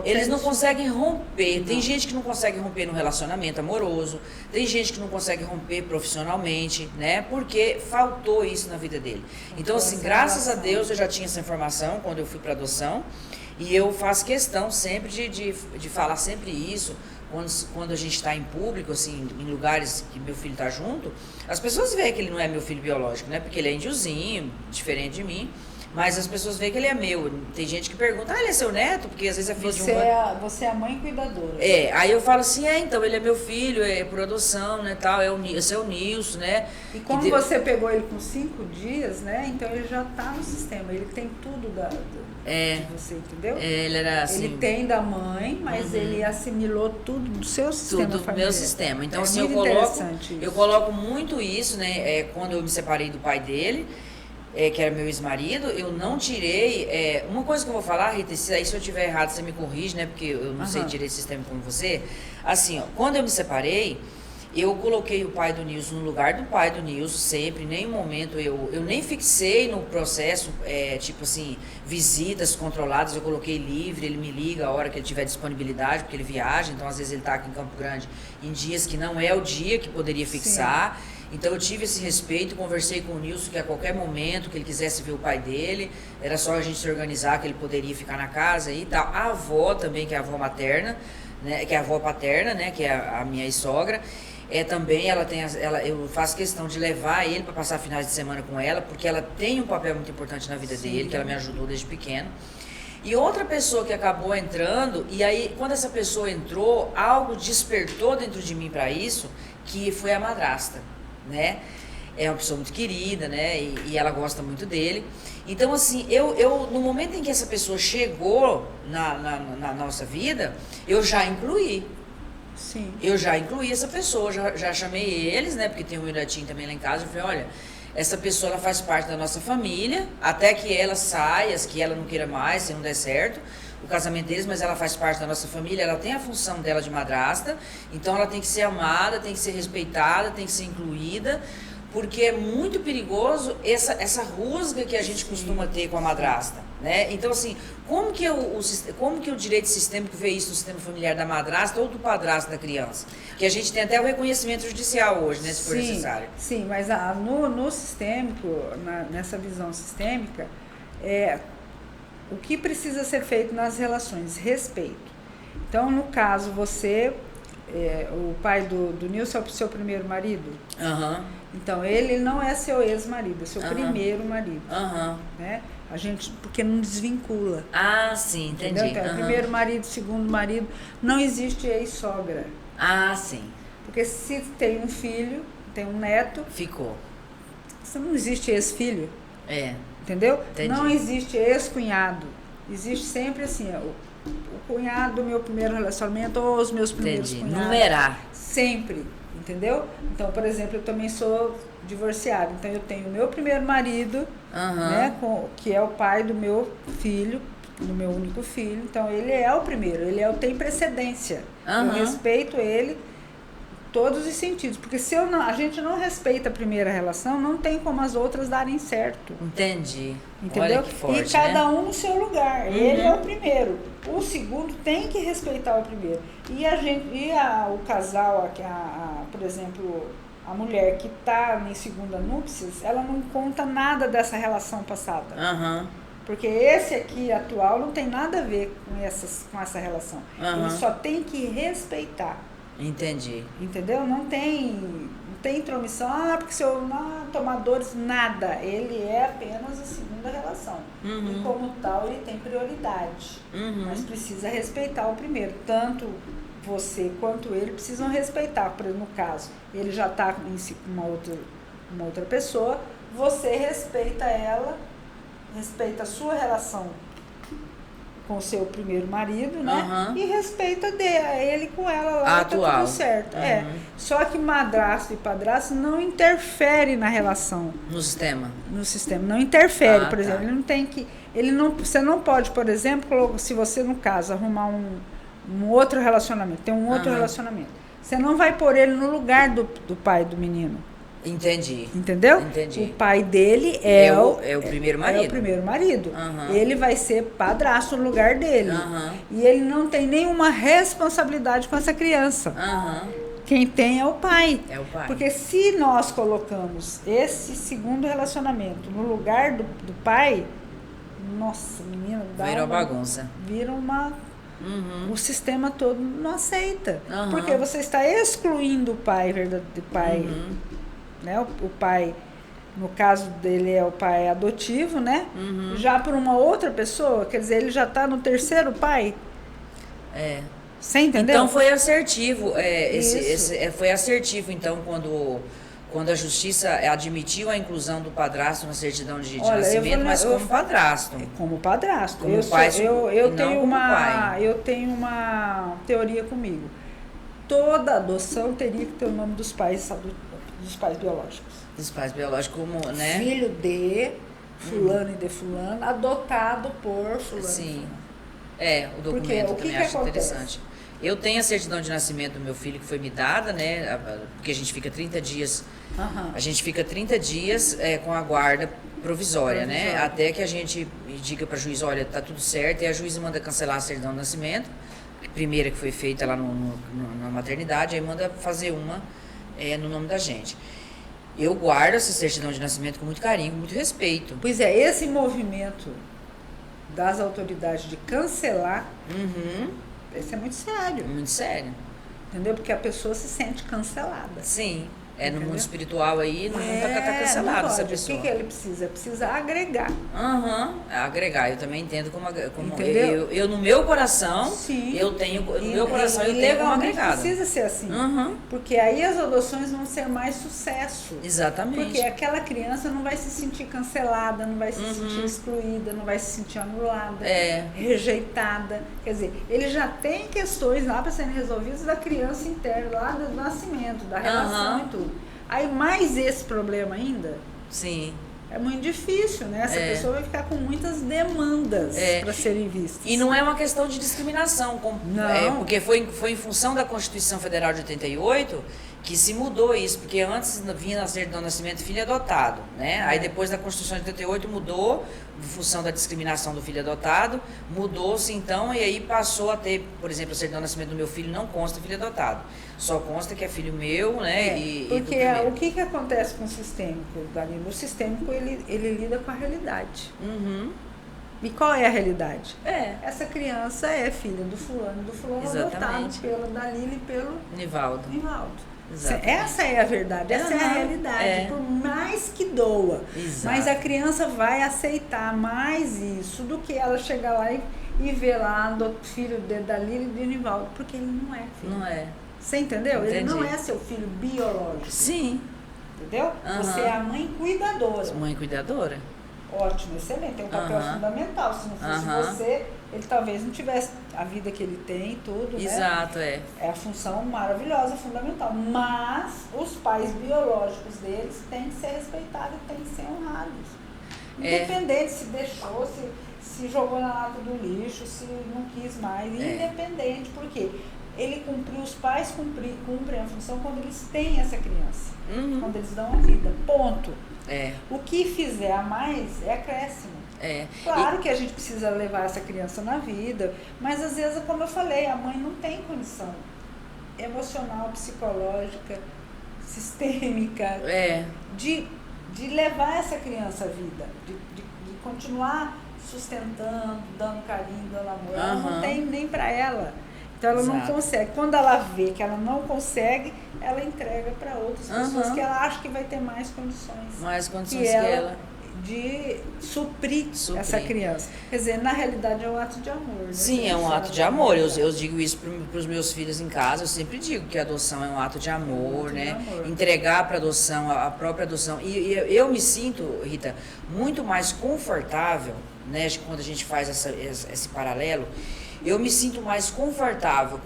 eles não conseguem romper, tem gente que não consegue romper no relacionamento amoroso, tem gente que não consegue romper profissionalmente, né, porque faltou isso na vida dele. Então, assim, graças a Deus eu já tinha essa informação quando eu fui para adoção, e eu faço questão sempre de falar sempre isso. Quando a gente está em público, assim, em lugares que meu filho está junto, as pessoas veem que ele não é meu filho biológico, né? Porque ele é índiozinho, diferente de mim, mas as pessoas veem que ele é meu. Tem gente que pergunta, ele é seu neto? Porque às vezes é filho de um... Você é a mãe cuidadora. Aí eu falo assim, então, ele é meu filho, é por adoção, né, tal, esse é o Nilson, né? E como você pegou ele com 5 dias, né? Então ele já está no sistema, ele tem tudo de você, entendeu? Ele era assim... Ele tem da mãe, mas ele assimilou tudo do seu sistema familiar. Tudo do meu sistema. Então, assim, eu coloco muito isso, né? Quando eu me separei do pai dele, que era meu ex-marido, eu não tirei... uma coisa que eu vou falar, Rita, se eu estiver errado, você me corrige, né? Porque eu não sei direito o sistema como você. Assim, quando eu me separei, eu coloquei o pai do Nilson no lugar do pai do Nilson, sempre, em nenhum momento eu nem fixei no processo, tipo assim, visitas controladas, eu coloquei livre, ele me liga a hora que ele tiver disponibilidade, porque ele viaja, então às vezes ele está aqui em Campo Grande em dias que não é o dia que poderia fixar. Sim. Então eu tive esse respeito, conversei com o Nilson que a qualquer momento que ele quisesse ver o pai dele, era só a gente se organizar que ele poderia ficar na casa e tal. A avó também, que é a avó materna, né, que é a avó paterna, né, que é a minha sogra, também eu faço questão de levar ele para passar finais de semana com ela, porque ela tem um papel muito importante na vida dele, que ela me ajudou desde pequeno. E outra pessoa que acabou entrando, e aí quando essa pessoa entrou, algo despertou dentro de mim para isso, que foi a madrasta, né? É uma pessoa muito querida, né? E ela gosta muito dele. Então, assim, eu no momento em que essa pessoa chegou na nossa vida, eu já incluí. Sim. Eu já incluí essa pessoa, já chamei eles, né? Porque tem um Iratim também lá em casa. Eu falei, olha, essa pessoa ela faz parte da nossa família, até que ela saia, que ela não queira mais, se não der certo o casamento deles, mas ela faz parte da nossa família, ela tem a função dela de madrasta, então ela tem que ser amada, tem que ser respeitada, tem que ser incluída, porque é muito perigoso essa rusga que a gente costuma ter com a madrasta, né? Então, assim, como que o direito sistêmico vê isso no sistema familiar da madrasta ou do padrasto da criança? Que a gente tem até o reconhecimento judicial hoje, né, se for necessário. Sim, mas no sistêmico, nessa visão sistêmica, o que precisa ser feito nas relações? Respeito. Então, no caso, você, o pai do Nilson é o seu primeiro marido? Então, ele não é seu ex-marido, é seu primeiro marido. Né? A gente, porque não desvincula. Ah, sim, entendi. Entendeu? Então, primeiro marido, segundo marido, não existe ex-sogra. Ah, sim. Porque se tem um filho, tem um neto... Ficou. Não existe ex-filho. Entendeu? Entendi. Não existe ex-cunhado. Existe sempre assim, o cunhado do meu primeiro relacionamento ou os meus primeiros cunhados. Numerar. Sempre, entendeu? Então, por exemplo, eu também sou divorciada. Então, eu tenho o meu primeiro marido, né, que é o pai do meu filho, do meu único filho. Então, ele é o primeiro, tem precedência. Eu respeito ele todos os sentidos, porque se a gente não respeita a primeira relação, não tem como as outras darem certo. Entendi. Entendeu? Olha que forte, e cada né? um no seu lugar. Ele é o primeiro. O segundo tem que respeitar o primeiro. O casal, por exemplo, a mulher que está em segunda núpcias, ela não conta nada dessa relação passada. Porque esse aqui atual não tem nada a ver com essa relação. Ele só tem que respeitar. Entendi. Entendeu? Não tem intromissão, porque se eu não tomar dores, nada. Ele é apenas a segunda relação. E como tal, ele tem prioridade. Mas precisa respeitar o primeiro. Tanto você quanto ele precisam respeitar. Por exemplo, no caso, ele já está com uma outra pessoa, você respeita ela, respeita a sua relação com o seu primeiro marido, né? E respeita ele com ela lá, tá tudo certo. Só que madrasto e padrasto não interfere na relação. No sistema? No sistema, não interfere, por exemplo. Ele não tem que... você não pode, por exemplo, se você, no caso, arrumar um outro relacionamento, tem um outro relacionamento, você não vai pôr ele no lugar do pai do menino. Entendi. Entendeu? Entendi. O pai dele é o primeiro marido. É o primeiro marido. Ele vai ser padrasto no lugar dele. E ele não tem nenhuma responsabilidade com essa criança. Quem tem é o pai. É o pai. Porque se nós colocamos esse segundo relacionamento no lugar do pai, nossa, menina, vira uma bagunça. Vira uma... O sistema todo não aceita. Porque você está excluindo o pai, né? O pai, no caso dele, é o pai adotivo, né? Já por uma outra pessoa, quer dizer, ele já está no terceiro pai. Você entendeu? Então foi assertivo. Foi assertivo, então, quando a justiça admitiu a inclusão do padrasto na certidão de nascimento, mas como padrasto. Como padrasto. Como pai, eu tenho uma teoria comigo. Toda adoção teria que ter o nome dos pais biológicos. Dos pais biológicos, como, né? Filho de fulano e de fulano, adotado por fulano. Sim. O documento eu também acho interessante. Eu tenho a certidão de nascimento do meu filho que foi me dada, né? Porque a gente fica 30 dias. A gente fica 30 dias com a guarda provisória, né? Até que a gente diga para a juíza, olha, tá tudo certo, e a juíza manda cancelar a certidão de nascimento, primeira que foi feita lá na maternidade, aí manda fazer uma no nome da gente. eu guardo essa certidão de nascimento com muito carinho, com muito respeito. Pois é, esse movimento das autoridades de cancelar, esse é muito sério. Muito sério. Entendeu? Porque a pessoa se sente cancelada. Sim. No Entendeu? mundo espiritual aí, nunca tá cancelado essa pessoa. O que ele precisa? Precisa agregar. Agregar. Eu também entendo como Entendeu? eu no meu coração, Sim. eu tenho como agregada. Precisa ser assim. Porque aí as adoções vão ser mais sucesso. Exatamente. Porque aquela criança não vai se sentir cancelada, não vai se sentir excluída, não vai se sentir anulada, rejeitada. Quer dizer, ele já tem questões lá para serem resolvidas da criança interna, lá do nascimento, da relação e tudo. Aí mais esse problema ainda. Sim. É muito difícil, né? Essa pessoa vai ficar com muitas demandas para serem vistas. E não é uma questão de discriminação, não. Porque foi em função da Constituição Federal de 88 que se mudou isso, porque antes vinha na certidão de nascimento filho adotado, né? Aí depois da Constituição de 88 mudou, em função da discriminação do filho adotado, mudou-se então, e aí passou a ter, por exemplo, a certidão de nascimento do meu filho não consta filho adotado, só consta que é filho meu, né? Porque o que acontece com o sistêmico, Danilo? O sistêmico, ele lida com a realidade. E qual é a realidade? Essa criança é filha do fulano adotado pela Dalila e pelo Nivaldo. Exatamente. Essa é a verdade, essa é a realidade, por mais que doa. Exato. Mas a criança vai aceitar mais isso do que ela chegar lá e ver lá o filho da Dalila e do Nivaldo, porque ele não é filho. Não é. Você entendeu? Entendi. Ele não é seu filho biológico. Sim. Entendeu? Você é a mãe cuidadora. Mãe cuidadora. Ótimo, excelente, tem um papel fundamental. Se não fosse você, ele talvez não tivesse a vida que ele tem e tudo, né? Exato, É a função maravilhosa, fundamental. Mas os pais biológicos deles têm que ser respeitados e têm que ser honrados. Independente se deixou, se jogou na lata do lixo, se não quis mais. Independente, porque os pais cumprem a função quando eles têm essa criança. Quando eles dão a vida. Ponto. O que fizer a mais é acréscimo. Claro que a gente precisa levar essa criança na vida, mas às vezes, como eu falei, a mãe não tem condição emocional, psicológica, sistêmica de levar essa criança à vida, de continuar sustentando, dando carinho, dando amor. Ela não tem nem para ela. Então ela não consegue. Quando ela vê que ela não consegue, ela entrega para outras pessoas que ela acha que vai ter mais condições. Mais condições que ela. De suprir essa criança. Quer dizer, na realidade é um ato de amor. Né? Sim, é um ato de amor. Eu digo isso para os meus filhos em casa, eu sempre digo que a adoção é um ato de amor, né? Entregar para adoção, a própria adoção. E eu me sinto, Rita, muito mais confortável, né? Quando a gente faz esse paralelo, eu me sinto mais confortável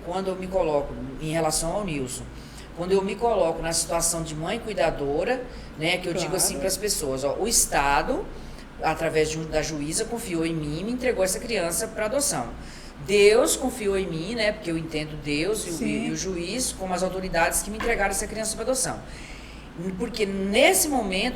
quando eu me coloco em relação ao Nilson. Quando eu me coloco na situação de mãe cuidadora, né, que eu digo assim para as pessoas, o Estado, através da juíza, confiou em mim e me entregou essa criança para adoção. Deus confiou em mim, né, porque eu entendo Deus e o juiz como as autoridades que me entregaram essa criança para adoção. Porque nesse momento